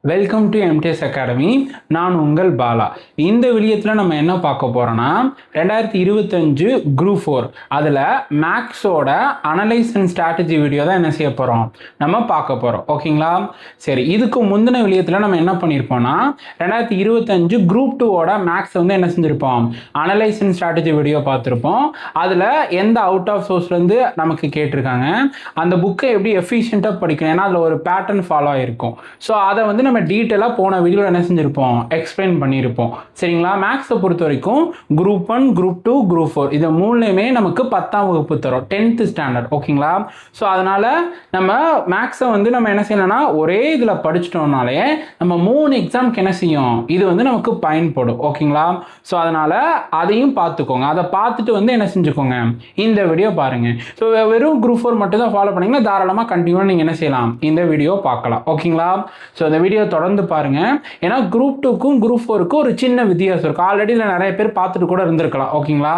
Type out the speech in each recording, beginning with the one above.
Welcome to MTS academy. நான் உங்கள் பாலா. இந்த வீடியோத்தில் நம்ம என்ன பார்க்க போகிறோன்னா 2025 குரூப் 4 அதில் மேக்ஸோட அனலைஸ் அண்ட் ஸ்ட்ராட்டஜி வீடியோ தான் என்ன செய்ய போகிறோம், நம்ம பார்க்க போகிறோம். ஓகேங்களா? சரி, இதுக்கு முந்தின வீடியோத்தில் நம்ம என்ன பண்ணியிருப்போம்னா 2025 குரூப் 2ஓட மேக்ஸ் வந்து என்ன செஞ்சுருப்போம், அனலைஸ் அண்ட் ஸ்ட்ராட்டஜி வீடியோ பார்த்துருப்போம். அதில் எந்த அவுட் ஆஃப் சோர்ஸ்லேருந்து நமக்கு கேட்டிருக்காங்க, அந்த புக்கை எப்படி எஃபிஷியண்ட்டாக படிக்கணும், ஏன்னா அதில் ஒரு பேட்டர்ன் ஃபாலோ ஆகிருக்கும். ஸோ அதை வந்து நம்ம டீட்டெயிலாக போன வீடியோவில் என்ன செஞ்சுருப்போம், எக்ஸ்பிளைன் பண்ணியிருப்போம். சரிங்களா? மேக்ஸை பொறுத்த வரைக்கும் குரூப் 1, குரூப் 2, குரூப் 4 இது மூணுலேயுமே நமக்கு 10ஆம் வகுப்பு தரும், 10th ஸ்டாண்டர்ட். ஓகேங்களா? ஸோ அதனால் நம்ம மேக்ஸை வந்து நம்ம என்ன செய்யணும்னா ஒரே இதில் படிச்சிட்டோம்னாலே நம்ம 3 எக்ஸாமுக்கு என்ன செய்யும், இது வந்து நமக்கு பயன்படும். ஓகேங்களா? ஸோ அதனால் அதையும் பார்த்துக்கோங்க. அதை பார்த்துட்டு வந்து என்ன செஞ்சுக்கோங்க, இந்த வீடியோ பாருங்கள். ஸோ வெறும் குரூப் 4 மட்டும் தான் ஃபாலோ பண்ணிங்கன்னா தாராளமாக கண்டினியூவாக நீங்கள் என்ன செய்யலாம், இந்த வீடியோ பார்க்கலாம். ஓகேங்களா? ஸோ இந்த வீடியோ தொடர்ந்து பாருங்க. ஏன்னா குரூப் 2க்கும் குரூப் 4க்கும் ஒரு சின்ன வித்தியாசம் இருக்கும். ஆல்ரெடி இதில் நிறைய பேர் பார்த்துட்டு கூட இருந்திருக்கலாம். ஓகேங்களா?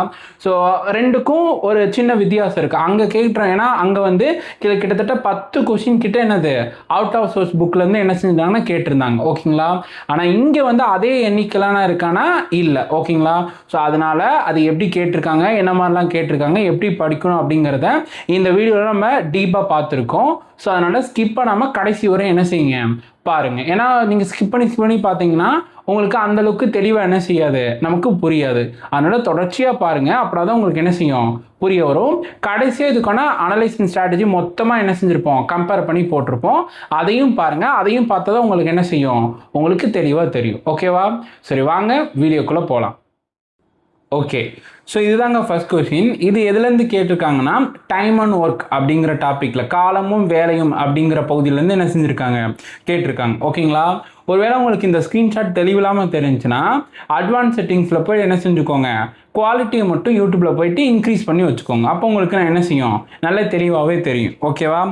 ஸோ ரெண்டுக்கும் ஒரு சின்ன வித்தியாசம் இருக்குது. அங்கே கேட்குறோம், ஏன்னா அங்கே வந்து கிட்டத்தட்ட 10 கொஸ்டின் கிட்ட என்னது அவுட் ஆஃப் சோர்ஸ் புக்லேருந்து என்ன செஞ்சாங்கன்னா கேட்டிருந்தாங்க. ஓகேங்களா? ஆனால் இங்கே வந்து அதே எண்ணிக்கைலாம் இருக்கானா இல்லை. ஓகேங்களா? ஸோ அதனால் அது எப்படி கேட்டிருக்காங்க, என்ன மாதிரிலாம் கேட்டிருக்காங்க, எப்படி படிக்கணும் அப்படிங்கிறத இந்த வீடியோவில் நம்ம டீப்பாக பார்த்துருக்கோம். ஸோ அதனால் ஸ்கிப் பண்ணாமல் கடைசி வரை என்ன செய்யுங்க, பாருங்கள். ஏன்னா நீங்கள் ஸ்கிப் பண்ணி பார்த்தீங்கன்னா உங்களுக்கு அந்தளவுக்கு தெளிவாக என்ன செய்யாது, நமக்கு புரியாது. அதனால் தொடர்ச்சியாக பாருங்கள், அப்புறம் தான் உங்களுக்கு என்ன செய்யும், புரிய வரும். கடைசியாக இதுக்கான அனலைஸ் அண்ட் ஸ்ட்ராட்டஜி மொத்தமாக என்ன செஞ்சுருப்போம், கம்பேர் பண்ணி போட்டிருப்போம். அதையும் பாருங்கள். அதையும் பார்த்தா தான் உங்களுக்கு என்ன செய்யும், உங்களுக்கு தெளிவாக தெரியும். ஓகேவா? சரி, வாங்க வீடியோக்குள்ளே போகலாம். ஓகே, ஸோ இதுதாங்க ஃபர்ஸ்ட் கொஸ்டின். இது எதுலேருந்து கேட்டிருக்காங்கன்னா டைம் அண்ட் ஒர்க் அப்படிங்கிற டாப்பிக்கில், காலமும் வேலையும் அப்படிங்கிற பகுதியிலேருந்து என்ன செஞ்சுருக்காங்க, கேட்டிருக்காங்க. ஓகேங்களா? ஒருவேளை உங்களுக்கு இந்த ஸ்க்ரீன்ஷாட் தெளிவில்லாமல் தெரிஞ்சுன்னா அட்வான்ஸ் செட்டிங்ஸில் போய் என்ன செஞ்சுக்கோங்க, குவாலிட்டியை மட்டும் யூடியூப்பில் போயிட்டு இன்க்ரீஸ் பண்ணி வச்சுக்கோங்க. அப்போ உங்களுக்கு நான் என்ன செய்யும், நல்ல தெளிவாகவே தெரியும். ஓகேவா?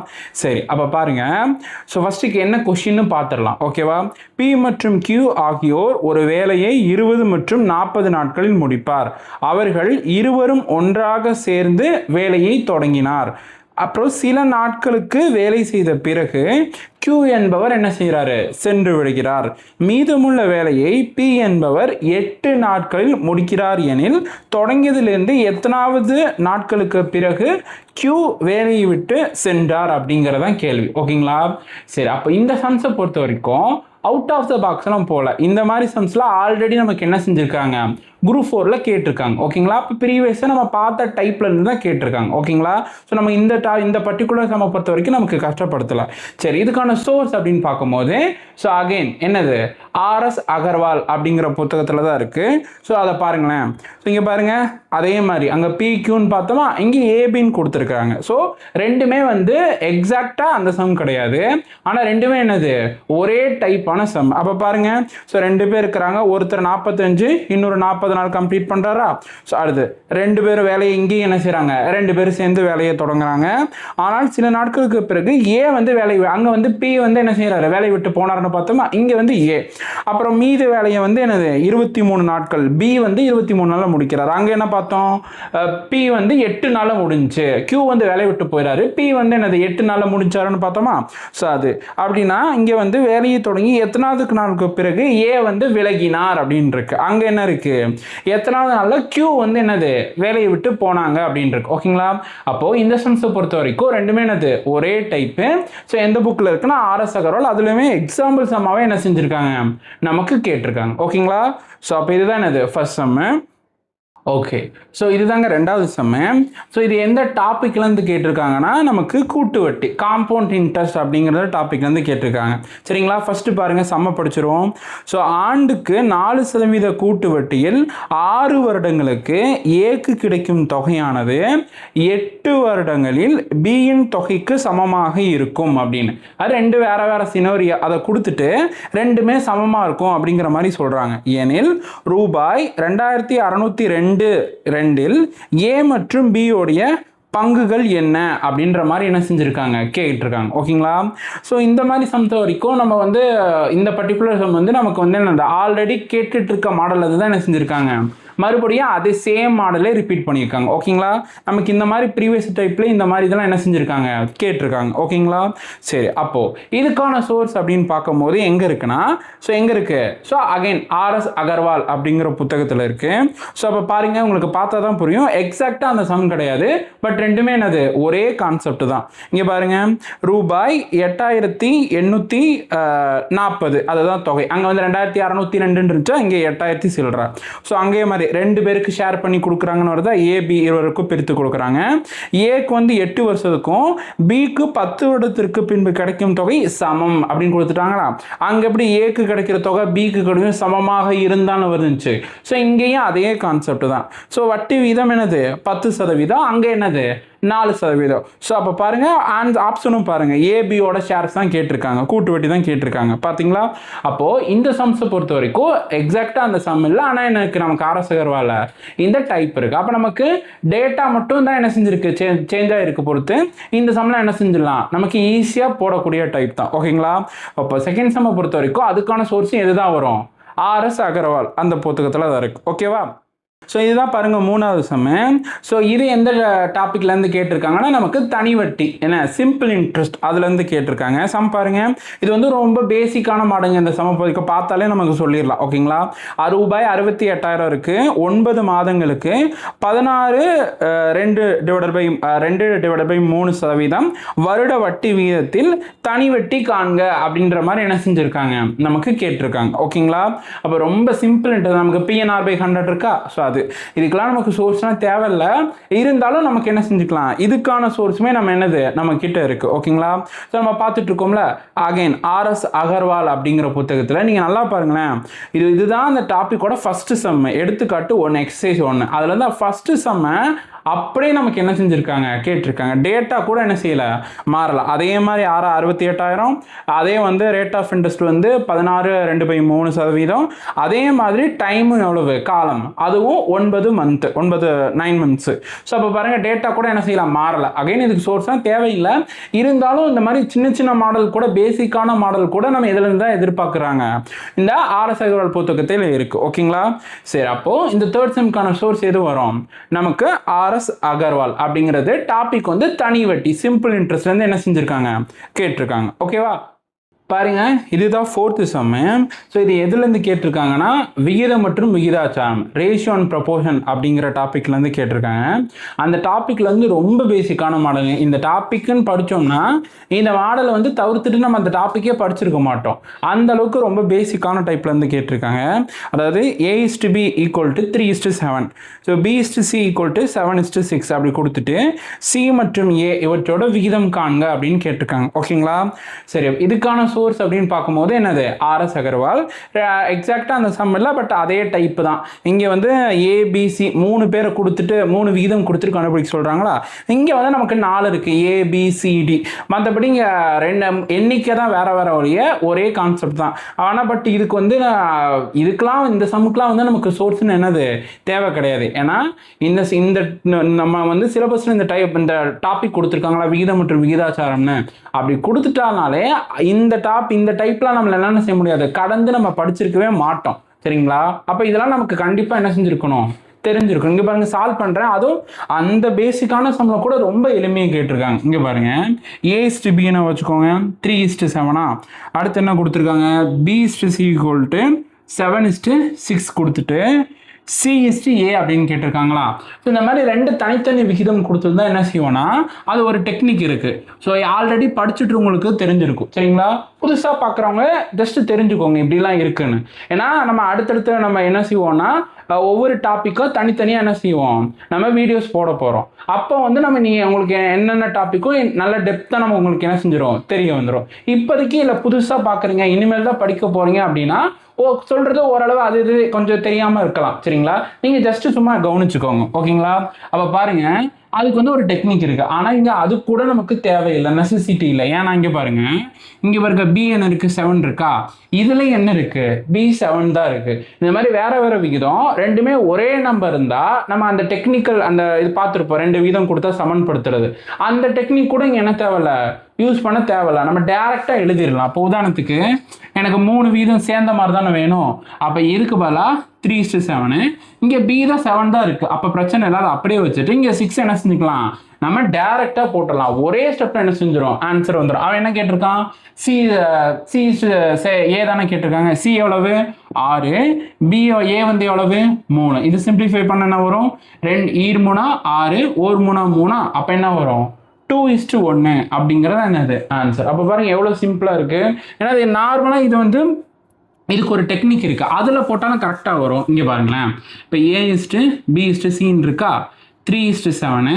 சரி, அப்போ பாருங்கள். ஸோ ஃபஸ்ட்டுக்கு என்ன கொஷின்னு பார்த்துடலாம். ஓகேவா? P மற்றும் Q ஆகியோர் ஒரு வேலையை 20 மற்றும் 40 நாட்களில் முடிப்பார். அவர்கள் இருவரும் ஒன்றாக சேர்ந்து வேலையை தொடங்கினார். அப்புறம் சில நாட்களுக்கு வேலை செய்த பிறகு Q என்பவர் என்ன செய்கிறாரு, சென்று விடுகிறார். மீதமுள்ள வேலையை P என்பவர் 8 நாட்களில் முடிக்கிறார் எனில் தொடங்கியதிலிருந்து எத்தனாவது நாட்களுக்கு பிறகு Q வேலையை விட்டு சென்றார் அப்படிங்கிறதான் கேள்வி. ஓகேங்களா? சரி, அப்போ இந்த சம்ஸை பொறுத்த வரைக்கும் அவுட் ஆஃப் த பாக்ஸ்லாம் போகல. இந்த மாதிரி சம்ஸ்லாம் ஆல்ரெடி நமக்கு என்ன செஞ்சுருக்காங்க, குரூப் 4ல் கேட்டிருக்காங்க. ஓகேங்களா? இப்போ ப்ரீவியஸாக நம்ம பார்த்த டைப்பில் இருந்து தான் கேட்டிருக்காங்க. ஓகேங்களா? ஸோ நம்ம இந்த பர்டிகுலர் சம்மை பொறுத்த வரைக்கும் நமக்கு கஷ்டப்படுத்தலை. சரி, இதுக்கான சோர்ஸ் அப்படின்னு பார்க்கும்போது ஸோ அகெயின் என்னது, RS அகர்வால் அப்படிங்கிற புத்தகத்தில் தான் இருக்குது. ஸோ அதை பாருங்களேன். ஸோ இங்கே பாருங்கள், அதே மாதிரி அங்கே PQன்னு பார்த்தோமா, இங்கே ABன்னு கொடுத்துருக்குறாங்க. ஸோ ரெண்டுமே வந்து எக்ஸாக்டாக அந்த சம் கிடையாது, ஆனால் ரெண்டுமே என்னது ஒரே டைப்பான சம். அப்போ பாருங்கள், ஸோ 2 பேர் இருக்கிறாங்க. ஒருத்தர் 45, இன்னொரு 40 நாள் கம்ப்ளீட் பண்ணுறாரா. ஸோ அடுத்து 2 பேர் வேலையை இங்கேயும் என்ன செய்கிறாங்க, 2 பேரும் சேர்ந்து வேலையை தொடங்குறாங்க. ஆனால் சில நாட்களுக்கு பிறகு A வந்து அங்கே வந்து P வந்து என்ன செய்கிறாரு, வேலையை விட்டு போனார்னு பார்த்தோமா, இங்கே வந்து A. அப்புறம் மீது வேலையை வந்து என்னது 23 நாட்கள், B வந்து 23 நாளில் முடிக்கிறார். அங்கே என்ன பார்த்தோம், P வந்து 8 நாளில் முடிஞ்சு, Q வந்து வேலையை விட்டு போயிடாரு, P வந்து என்னது 8 நாளில் முடிச்சாருன்னு பார்த்தோமா. ஸோ அது அப்படின்னா இங்கே வந்து வேலையை தொடங்கி எத்தனாவது நாளுக்கு பிறகு A வந்து விலகினார் அப்படின்னு இருக்கு. அங்கே என்ன இருக்கு, எத்தனாவது நாளில் Q வந்து என்னது வேலையை விட்டு போனாங்க அப்படின்னு இருக்கு. ஓகேங்களா? அப்போது இந்த சம்ஸை பொறுத்த வரைக்கும் ரெண்டுமே என்னது ஒரே டைப்பு. ஸோ எந்த புக்கில் இருக்குன்னா RS அகர்வால், அதுலேயுமே எக்ஸாம்பிள் சம்மாவே என்ன செஞ்சுருக்காங்க, நமக்கு கேட்டிருக்காங்க. ஓகேங்களா? ஸோ அப்போ இதுதான் என்னது ஃபர்ஸ்ட் சம்மு. ஓகே, ஸோ இதுதாங்க ரெண்டாவது சம்மு. ஸோ இது எந்த டாப்பிக்லேருந்து கேட்டிருக்காங்கன்னா நமக்கு கூட்டு வட்டி, காம்பவுண்ட் இன்ட்ரெஸ்ட் அப்படிங்கிற டாப்பிக்லேருந்து கேட்டிருக்காங்க. சரிங்களா? ஃபஸ்ட்டு பாருங்கள், சம்ம படிச்சிருவோம். ஸோ ஆண்டுக்கு 4% கூட்டு வட்டியில் 6 வருடங்களுக்கு ஏக்கு கிடைக்கும் தொகையானது 8 வருடங்களில் பியின் தொகைக்கு சமமாக இருக்கும் அப்படின்னு. அது 2 வேறு சினோரியா அதை கொடுத்துட்டு ரெண்டுமே சமமாக இருக்கும் அப்படிங்கிற மாதிரி சொல்கிறாங்க. ஏனில் ரூபாய் 2602 ரெண்டில் A மற்றும் B உடைய பங்குகள் என்ன அப்படின்ற மாதிரி என்ன செஞ்சுருக்காங்க, கேட்டிருக்காங்க. ஓகேங்களா? ஸோ இந்த மாதிரி சம்ஸை வரைக்கும் நம்ம வந்து இந்த பர்டிகுலர் சம் வந்து நமக்கு வந்து என்ன ஆல்ரெடி கேட்டுட்டு இருக்க மாடல் அதுதான் என்ன செஞ்சுருக்காங்க, மறுபடியும் அதே சேம் மாடலே ரிப்பீட் பண்ணியிருக்காங்க. ஓகேங்களா, நமக்கு இந்த மாதிரி ப்ரீவியஸ் டைப்ல இந்த மாதிரி இதெல்லாம் என்ன செஞ்சிருக்காங்க, கேட்டிருக்காங்க. ஓகேங்களா, சரி. அப்போ இதுக்கான சோர்ஸ் அப்படின்னு பார்க்கும்போது எங்க இருக்குன்னா, ஸோ எங்க இருக்கு, ஸோ அகைன் ஆர்எஸ் அகர்வால் அப்படிங்கிற புத்தகத்தில் இருக்கு. ஸோ அப்போ பாருங்க, உங்களுக்கு பார்த்தா தான் புரியும். எக்ஸாக்டா அந்த சம் கிடையாது, பட் ரெண்டுமே என்னது, ஒரே கான்செப்ட் தான். இங்க பாருங்க, ரூபாய் 8840 அதுதான் தொகை. அங்க வந்து 2602 இருந்துச்சு, இங்கே 8000 சில்லற. ஸோ அங்கே மாதிரி ரெண்டு பேருக்கு ஷேர் பண்ணி கொடுக்குறாங்கன்னு வருதா, ஏபி இருவருக்கும் பிரித்து கொடுக்குறாங்க. ஏக்கு வந்து 8 வருஷத்துக்கும் பிக்கு 10 வருடத்திற்கு பின்பு கிடைக்கும் தொகை சமம் அப்படின்னு கொடுத்துட்டாங்களா. அங்க எப்படி ஏக்கு கிடைக்கிற தொகை பிக்கு கிடைக்கும் சமமாக இருந்தாலும் வருதுச்சு. ஸோ இங்கேயும் அதே கான்செப்ட் தான். ஸோ வட்டி வீதம் என்னது 10%, அங்கே என்னது 4%. ஸோ அப்போ பாருங்க, அந்த ஆப்ஷனும் பாருங்க, ஏபியோட ஷேர்ஸ் தான் கேட்டிருக்காங்க, கூட்டு வட்டி தான் கேட்டிருக்காங்க. பார்த்தீங்களா, அப்போ இந்த சம்ஸை பொறுத்த வரைக்கும் எக்ஸாக்டா அந்த சம் இல்லை, ஆனால் எனக்கு நமக்கு ஆர்எஸ் அகர்வால் இந்த டைப் இருக்கு. அப்போ நமக்கு டேட்டா மட்டும் தான் என்ன செஞ்சிருக்கு, சேஞ்ச் ஆகிருக்கு பொறுத்து இந்த சம்லாம் என்ன செஞ்சிடலாம், நமக்கு ஈஸியாக போடக்கூடிய டைப் தான். ஓகேங்களா, அப்போ செகண்ட் சம்மை பொறுத்த வரைக்கும் அதுக்கான சோர்ஸும் எதுதான் வரும், ஆர்எஸ் அகர்வால் அந்த புத்தகத்தில் தான் இருக்கு. ஓகேவா, ஸோ இதுதான் பாருங்க மூணாவது சம்மு. ஸோ இது எந்த டாபிக்லேருந்து கேட்டிருக்காங்கன்னா, நமக்கு தனி வட்டி என்ன சிம்பிள் இன்ட்ரெஸ்ட் அதுலேருந்து கேட்டிருக்காங்க. சம் பாருங்க, இது வந்து ரொம்ப பேசிக்கான மாடங்க. இந்த சம பதிக்க பார்த்தாலே நமக்கு சொல்லிடலாம். ஓகேங்களா, ரூபாய் 68,000 இருக்கு, 9 மாதங்களுக்கு 16/2/3% வருட வட்டி வீதத்தில் தனி வட்டி காண்க அப்படின்ற மாதிரி என்ன செஞ்சிருக்காங்க, நமக்கு கேட்டிருக்காங்க. ஓகேங்களா, அப்போ ரொம்ப சிம்பிள் இன்ட்ரெஸ்ட். நமக்கு PNR/100 இருக்கா, ஸோ அது இதுக்கெல்லாம் நமக்கு சோர்ஸ்லாம் தேவையில்லை, இருந்தாலும் நமக்கு என்ன செஞ்சுக்கலாம், இதுக்கான சோர்ஸுமே நம்ம என்னது நம்ம கிட்ட இருக்கு. ஓகேங்களா, ஸோ நம்ம பார்த்துட்டு இருக்கோம்ல, அகைன் ஆர்எஸ் அகர்வால் அப்படிங்கிற புத்தகத்தில் நீங்கள் நல்லா பாருங்களேன், இதுதான் அந்த டாப்பிக்கோட ஃபர்ஸ்ட் சம். எடுத்துக்காட்டு 1 எக்ஸசைஸ் 1 அதுல இருந்து ஃபர்ஸ்ட் சம் அப்படியே நமக்கு என்ன செஞ்சுருக்காங்க, கேட்டிருக்காங்க. டேட்டா கூட என்ன செய்யலை, மாறல. அதே மாதிரி 68,000, அதே வந்து ரேட் ஆஃப் இன்ட்ரெஸ்ட் வந்து 16/2/3%, அதே மாதிரி டைம் எவ்வளவு காலம், அதுவும் 9 மந்த்ஸ். ஸோ அப்போ பாருங்க, டேட்டா கூட என்ன செய்யலாம், மாறல. அகைன் இதுக்கு சோர்ஸ்லாம் தேவையில்லை, இருந்தாலும் இந்த மாதிரி சின்ன சின்ன மாடல் கூட, பேசிக்கான மாடல் கூட நம்ம எதுல இருந்து தான் எதிர்பார்க்குறாங்க, இந்த ஆர்எஸ் அகர்வால் புத்தகத்தில் இருக்கு. ஓகேங்களா, சரி. அப்போ இந்த தேர்ட் செம்க்கான சோர்ஸ் எது வரும், நமக்கு ஆர்எஸ் அகர்வால் அப்படிங்கிறது டாபிக் வந்து தனி வட்டி சிம்பிள் இன்ட்ரெஸ்ட்ல இருந்து என்ன செஞ்சிருக்காங்க, கேட்டிருக்காங்க. ஓகேவா, பாருங்க, இதுதான் ஃபோர்த்து சம்மு. ஸோ இது எதுலேருந்து கேட்டிருக்காங்கன்னா, விகிதம் மற்றும் விகிதாச்சாரம், ரேஷியோ அண்ட் ப்ரொபோர்ஷன் அப்படிங்கிற டாப்பிக்லேருந்து கேட்டிருக்காங்க. அந்த டாப்பிக்லேருந்து ரொம்ப பேசிக்கான மாடல். இந்த டாப்பிக்குன்னு படித்தோம்னா இந்த மாடலை வந்து தவிர்த்துட்டு நம்ம அந்த டாப்பிக்கே படிச்சிருக்க மாட்டோம். அந்த அளவுக்கு ரொம்ப பேசிக்கான டைப்லேருந்து கேட்டிருக்காங்க. அதாவது A/B = 3:7, ஸோ B/C = 7:6 அப்படி கொடுத்துட்டு C மற்றும் A இவற்றோட விகிதம் காண்க அப்படின்னு கேட்டிருக்காங்க. ஓகேங்களா, சரி. இதுக்கான சோர்ஸ் அப்படின்னு பார்க்கும்போது என்னது, ஆர்எஸ் அகர்வால். எக்ஸாக்டா அந்த சம் இல்லை, பட் அதே டைப் தான். இங்கே வந்து ABC 3 பேரை கொடுத்துட்டு 3 விகிதம் கொடுத்துட்டு கண்டுபிடிக்க சொல்றாங்களா. இங்கே வந்து நமக்கு 4 இருக்கு, ABCD. மற்றபடி இங்கே 2 எண்ணிக்கை தான் வேற வேற ஒழிய ஒரே கான்செப்ட் தான். ஆனால் பட் இதுக்கு வந்து இதுக்கெல்லாம் இந்த சம்முக்கெலாம் வந்து நமக்கு சோர்ஸ்னு என்னது தேவை கிடையாது. ஏன்னா இந்த நம்ம வந்து சிலபஸ்ல இந்த டாபிக் கொடுத்துருக்காங்களா, விகிதம் மற்றும் விகிதாச்சாரம்னு அப்படி கொடுத்துட்டாலே இந்த டைப்லாம் நம்மள என்ன செய்ய முடியாது, கடந்து நம்ம படிச்சிருக்கவே மாட்டோம். சரிங்களா, அப்ப இதெல்லாம் நமக்கு கண்டிப்பா என்ன செஞ்சிருக்கணும், தெரிஞ்சிருக்கும். இங்க பாருங்க, சால்வ் பண்றேன். அதுவும் அந்த பேசிக்கான சம்ல கூட ரொம்ப எளிமையாக கேட்டிருக்காங்க. இங்க பாருங்க, A/B வச்சுக்கோங்க, 3:7. அடுத்து என்ன கொடுத்துருக்காங்க, B/C = 7:6 கொடுத்துட்டு C/A அப்படின்னு கேட்டிருக்காங்களா. ஸோ இந்த மாதிரி 2 தனித்தனி விகிதம் கொடுத்துருந்தா என்ன செய்வோம்னா, அது ஒரு டெக்னிக் இருக்கு. ஸோ ஆல்ரெடி படிச்சுட்டு உங்களுக்கு தெரிஞ்சிருக்கும். சரிங்களா, புதுசாக பார்க்குறவங்க ஜஸ்ட் தெரிஞ்சுக்கோங்க இப்படிலாம் இருக்குன்னு. ஏன்னா நம்ம அடுத்தடுத்து நம்ம என்ன செய்வோம்னா, ஒவ்வொரு டாப்பிக்கும் தனித்தனியாக என்ன செய்வோம், நம்ம வீடியோஸ் போட போகிறோம். அப்போ வந்து நீங்கள் உங்களுக்கு என்னென்ன டாப்பிக்கும் நல்ல டெப்த்தாக நம்ம உங்களுக்கு என்ன செஞ்சிடும், தெரிய வந்துடும். இப்போதைக்கு இல்லை புதுசாக பார்க்குறீங்க, இனிமேல் தான் படிக்க போகிறீங்க அப்படின்னா சொல்றது ஓரளவு அது இது கொஞ்சம் தெரியாமல் இருக்கலாம். சரிங்களா, நீங்கள் ஜஸ்ட் சும்மா கவனிச்சுக்கோங்க. ஓகேங்களா, அப்போ பாருங்க, அதுக்கு வந்து ஒரு டெக்னிக் இருக்கு. ஆனால் இங்கே அது கூட நமக்கு தேவையில்லை, நெசசிட்டி இல்லை. ஏன்னா இங்கே பாருங்க, இங்கே பாருங்க B என்ன இருக்கு, 7 இருக்கா, இதுல என்ன இருக்கு, B7 தான் இருக்கு. இந்த மாதிரி வேற வேற விகிதம் ரெண்டுமே ஒரே நம்பர் இருந்தா நம்ம அந்த டெக்னிக்கல் அந்த இது பார்த்துருப்போம், 2 விகிதம் கொடுத்தா சமன்படுத்துறது. அந்த டெக்னிக் கூட இங்கே என்ன தேவையில்ல, யூஸ் பண்ண தேவையில்ல, நம்ம டைரக்டா எழுதிடலாம். இப்போ உதாரணத்துக்கு எனக்கு 3 வீதம் சேர்ந்த மாதிரி தானே வேணும். அப்போ இருக்கு பதிலா 3:7. இங்கே பி தான் 7 தான் இருக்குது. அப்போ பிரச்சனை இல்லாத அப்படியே வச்சுட்டு இங்கே 6 என்ன செஞ்சுக்கலாம், நம்ம டைரெக்டாக போட்டுடலாம். ஒரே ஸ்டெப்பில் என்ன செஞ்சிடும், ஆன்சர் வந்துடும். அவன் என்ன கேட்டிருக்கான், ஏ தானே கேட்டிருக்காங்க. சி எவ்வளவு 6, பி ஏ வந்து எவ்வளவு 3. இது சிம்பிளிஃபை பண்ண என்ன வரும், 2 ஈர் 3 6, 1 3 3. அப்போ என்ன வரும் 2:1 அப்படிங்கிறது என்னது ஆன்சர். அப்போ பாருங்க எவ்வளோ சிம்பிளாக இருக்குது. ஏன்னா இது நார்மலாக இது வந்து இதுக்கு ஒரு டெக்னிக் இருக்குது, அதில் போட்டாலும் கரெக்டாக வரும். இங்கே பாருங்களேன், இப்போ A:B:C இருக்கா, 3:7.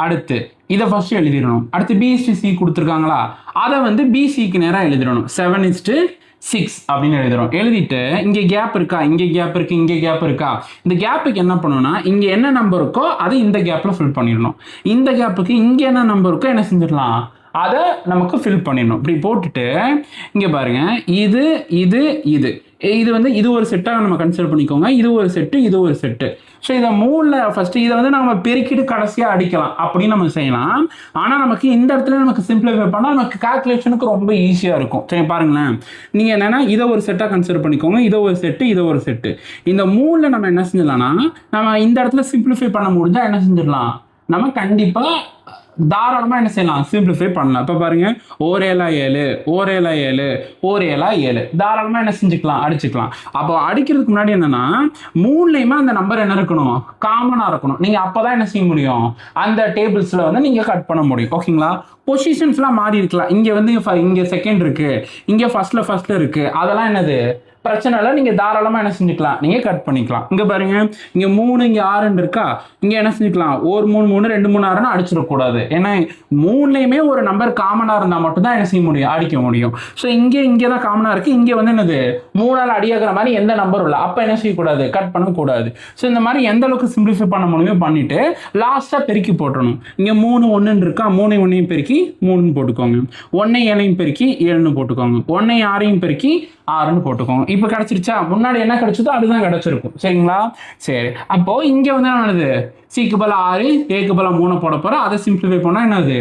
அடுத்து இதை ஃபர்ஸ்ட் எழுதிடணும். அடுத்து B:C கொடுத்துருக்காங்களா, அதை வந்து BCக்கு நேராக எழுதிடணும். 7:6 அப்படின்னு எழுதுறோம். எழுதிட்டு இங்கே கேப் இருக்கா, இங்கே கேப் இருக்கு, இங்கே கேப் இருக்கா. இந்த கேப்புக்கு என்ன பண்ணணும்னா, இங்கே என்ன நம்பர் இருக்கோ அதை இந்த கேப்பில் ஃபில் பண்ணிடணும். இந்த கேப்புக்கு இங்கே என்ன நம்பர் இருக்கோ என்ன செஞ்சிடலாம், அதை நமக்கு ஃபில் பண்ணிடணும். இப்படி போட்டுட்டு இங்கே பாருங்க, இது இது இது இது வந்து இது ஒரு செட்டாக நம்ம கன்சிடர் பண்ணிக்கோங்க. இது ஒரு செட்டு, இது ஒரு செட்டு. ஸோ இதை 3ல் ஃபஸ்ட்டு இதை வந்து நம்ம பெருக்கிட்டு கடைசியாக அடிக்கலாம் அப்படின்னு நம்ம செய்யலாம். ஆனால் நமக்கு இந்த இடத்துல நமக்கு சிம்பிளிஃபை பண்ணால் நமக்கு கால்குலேஷனுக்கு ரொம்ப ஈஸியாக இருக்கும். சரி பாருங்களேன், நீங்கள் என்னென்னா இதை ஒரு செட்டாக கன்சிடர் பண்ணிக்கோங்க. இதை ஒரு செட்டு, இதை ஒரு செட்டு. இந்த 3ல் நம்ம என்ன செஞ்சிடலாம்னா, நம்ம இந்த இடத்துல சிம்பிளிஃபை பண்ண முடிஞ்சால் என்ன செஞ்சிடலாம், நம்ம கண்டிப்பாக தாராளமாக என்ன செய்யலாம், சிம்பிளிஃபை பண்ணலாம். இப்போ பாருங்க, 1/7 1/7 1/7 தாராளமாக என்ன செஞ்சுக்கலாம், அடிச்சுக்கலாம். அப்போ அடிக்கிறதுக்கு முன்னாடி என்னன்னா, 3லையுமே அந்த நம்பர் என்ன இருக்கணும், காமனாக இருக்கணும். நீங்கள் அப்போ தான் என்ன செய்ய முடியும், அந்த டேபிள்ஸில் வந்து நீங்கள் கட் பண்ண முடியும். ஓகேங்களா. பொசிஷன்ஸ்லாம் மாறி இருக்கலாம். இங்கே வந்து இங்கே செகண்ட் இருக்குது, இங்கே ஃபர்ஸ்ட்ல இருக்குது. அதெல்லாம் என்னது பிரச்சனை இல்லை, நீங்கள் தாராளமாக என்ன செஞ்சுக்கலாம், நீங்கள் கட் பண்ணிக்கலாம். இங்கே பாருங்க, இங்கே 3 இங்கே 6 இருக்கா, இங்கே என்ன செஞ்சுக்கலாம், 1 3 3 2 3 6 அடிச்சிடக்கூடாது. ஏன்னா 3லையுமே ஒரு நம்பர் காமனாக இருந்தால் மட்டும்தான் என்ன செய்ய முடியும், அடிக்க முடியும். ஸோ இங்கே தான் காமனாக இருக்குது. இங்கே வந்து என்னது 3ஆல் அடியாகிற மாதிரி எந்த நம்பரும் இல்லை. அப்போ என்ன செய்யக்கூடாது, கட் பண்ணக்கூடாது. ஸோ இந்த மாதிரி எந்த அளவுக்கு சிம்பிளிஃபை பண்ண முடியுமோ பண்ணிட்டு லாஸ்ட்டாக பெருக்கி போட்டுடணும். இங்கே 3 1 இருக்கா, 3 1 பெருக்கி 3 போட்டுக்கோங்க. 1 7 பெருக்கி 7 போட்டுக்கோங்க. 1 6 பெருக்கி 6 போட்டுக்கோங்க. இப்போ கிடைச்சிருச்சா, முன்னாடி என்ன கிடைச்சதோ அதுதான் கிடைச்சிருக்கும். சரிங்களா. சரி, அப்போ இங்கே வந்து என்ன ஆனது, சிக்கு பல 6 ஏக்கு பல 3 போட போகிறோம். அதை சிம்பிளிஃபை பண்ணால் என்னது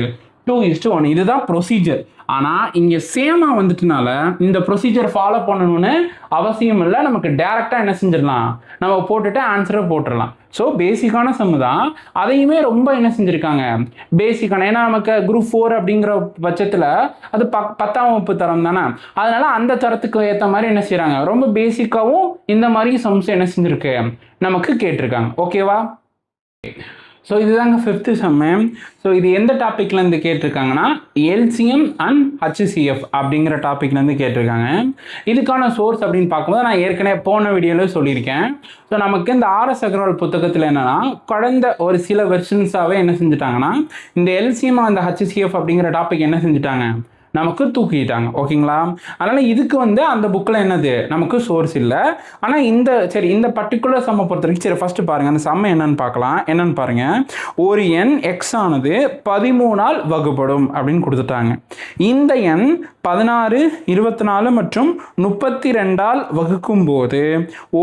2:1. இதுதான் ப்ரொசீஜர். ஆனால் இங்கே சேமாக வந்துட்டுனால இந்த ப்ரொசீஜர் ஃபாலோ பண்ணணும்னு அவசியம் இல்லை. நமக்கு டேரெக்டாக என்ன செஞ்சிடலாம், நம்ம போட்டுட்டு ஆன்சரை போட்டுடலாம். ஸோ பேசிக்கான சம்மு தான், அதையுமே ரொம்ப என்ன செஞ்சுருக்காங்க, பேசிக்கான. ஏன்னா நமக்கு குரூப் 4 அப்படிங்கிற பட்சத்தில் அது 10ஆம் வகுப்பு தரம் தானே, அதனால அந்த தரத்துக்கு ஏற்ற மாதிரி என்ன செய்கிறாங்க, ரொம்ப பேசிக்காகவும் இந்த மாதிரி சம்ஸ் என்ன செஞ்சுருக்கு நமக்கு கேட்டிருக்காங்க. ஓகேவா. ஸோ இதுதாங்க 5th சம்மு. ஸோ இது எந்த டாப்பிக்லேருந்து கேட்டிருக்காங்கன்னா, எல்சிஎம் அண்ட் ஹச்சிசிஎஃப் அப்படிங்கிற டாப்பிக்லேருந்து கேட்டிருக்காங்க. இதுக்கான சோர்ஸ் அப்படின்னு பார்க்கும்போது நான் ஏற்கனவே போன வீடியோவில் சொல்லியிருக்கேன். ஸோ நமக்கு இந்த ஆர்எஸ் அகர்வால் புத்தகத்தில் என்னென்னா, கடந்த ஒரு சில வெர்ஷன்ஸாகவே என்ன செஞ்சுட்டாங்கன்னா, இந்த எல்சிஎம் அந்த ஹச்சிசிஎஃப் அப்படிங்கிற டாபிக் என்ன செஞ்சுட்டாங்க, நமக்கு தூக்கிட்டாங்க. ஓகேங்களா. அதனால் இதுக்கு வந்து அந்த புக்கில் என்னது நமக்கு சோர்ஸ் இல்லை. ஆனால் இந்த பர்டிகுலர் சம்மை பொறுத்த வரைக்கும் சரி ஃபஸ்ட்டு பாருங்கள், அந்த சம்மை என்னன்னு பார்க்கலாம். என்னன்னு பாருங்கள், ஒரு எண் எக்ஸ் ஆனது 13ஆல் வகுப்படும் அப்படின்னு கொடுத்துட்டாங்க. இந்த எண் 16 24 மற்றும் 32ஆல் வகுக்கும் போது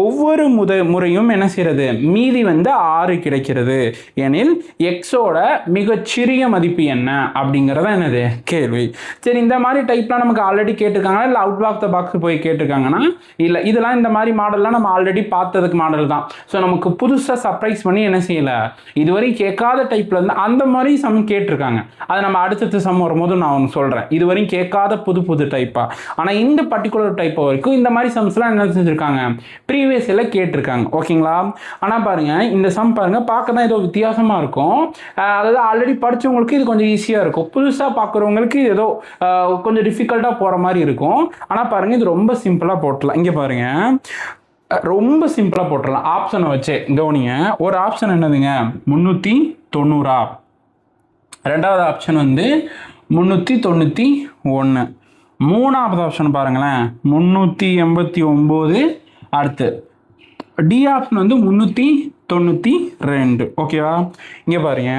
ஒவ்வொரு முறையும் என்ன செய்யறது, மீதி வந்து 6 கிடைக்கிறது எனில் எக்ஸோட மிகச்சிறிய மதிப்பு என்ன அப்படிங்கிறத என்னது கேள்வி. சரி, இந்த மாதிரி டைப்லாம் நமக்கு ஆல்ரெடி கேட்டிருக்காங்கன்னா, இல்லை அவுட் ஆஃப் த பாக்ஸ் போய் கேட்டிருக்காங்கன்னா, இல்லை இதெல்லாம் இந்த மாதிரி மாடல்லாம் நம்ம ஆல்ரெடி பார்த்ததுக்கு மாடல் தான். ஸோ நமக்கு புதுசாக சர்ப்ரைஸ் பண்ணி என்ன செய்யலை, இதுவரை கேட்காத டைப்பில் இருந்து அந்த மாதிரி சம் கேட்டிருக்காங்க. அதை நம்ம அடுத்தடுத்த சம் வரும்போது நான் ஒன்று சொல்கிறேன், இதுவரையும் கேட்காத புது டைப்பாக. ஆனால் இந்த பர்டிகுலர் டைப்பை வரைக்கும் இந்த மாதிரி சம்ஸ்லாம் என்ன செஞ்சுருக்காங்க, ப்ரீவியஸ் எல்லாம் கேட்டிருக்காங்க. ஓகேங்களா. ஆனால் பாருங்கள், இந்த சம் பாருங்கள், பார்க்க தான் ஏதோ வித்தியாசமாக இருக்கும். அதாவது ஆல்ரெடி படித்தவங்களுக்கு இது கொஞ்சம் ஈஸியாக இருக்கும், புதுசாக பார்க்குறவங்களுக்கு ஏதோ கொஞ்சம் டிஃபிகல்ட்டாக போகிற மாதிரி இருக்கும். ஆனால் பாருங்கள், இது ரொம்ப சிம்பிளாக போட்டலாம். இங்கே பாருங்கள், ரொம்ப சிம்பிளாக போட்டுடலாம். ஆப்ஷனை வச்சு கவனிங்க. ஒரு ஆப்ஷன் என்னதுங்க 390. ரெண்டாவது ஆப்ஷன் வந்து 391. மூணாவது ஆப்ஷன் பாருங்களேன் 389. அடுத்து டி ஆப்ஷன் வந்து 392. ஓகேவா. இங்கே பாருங்க,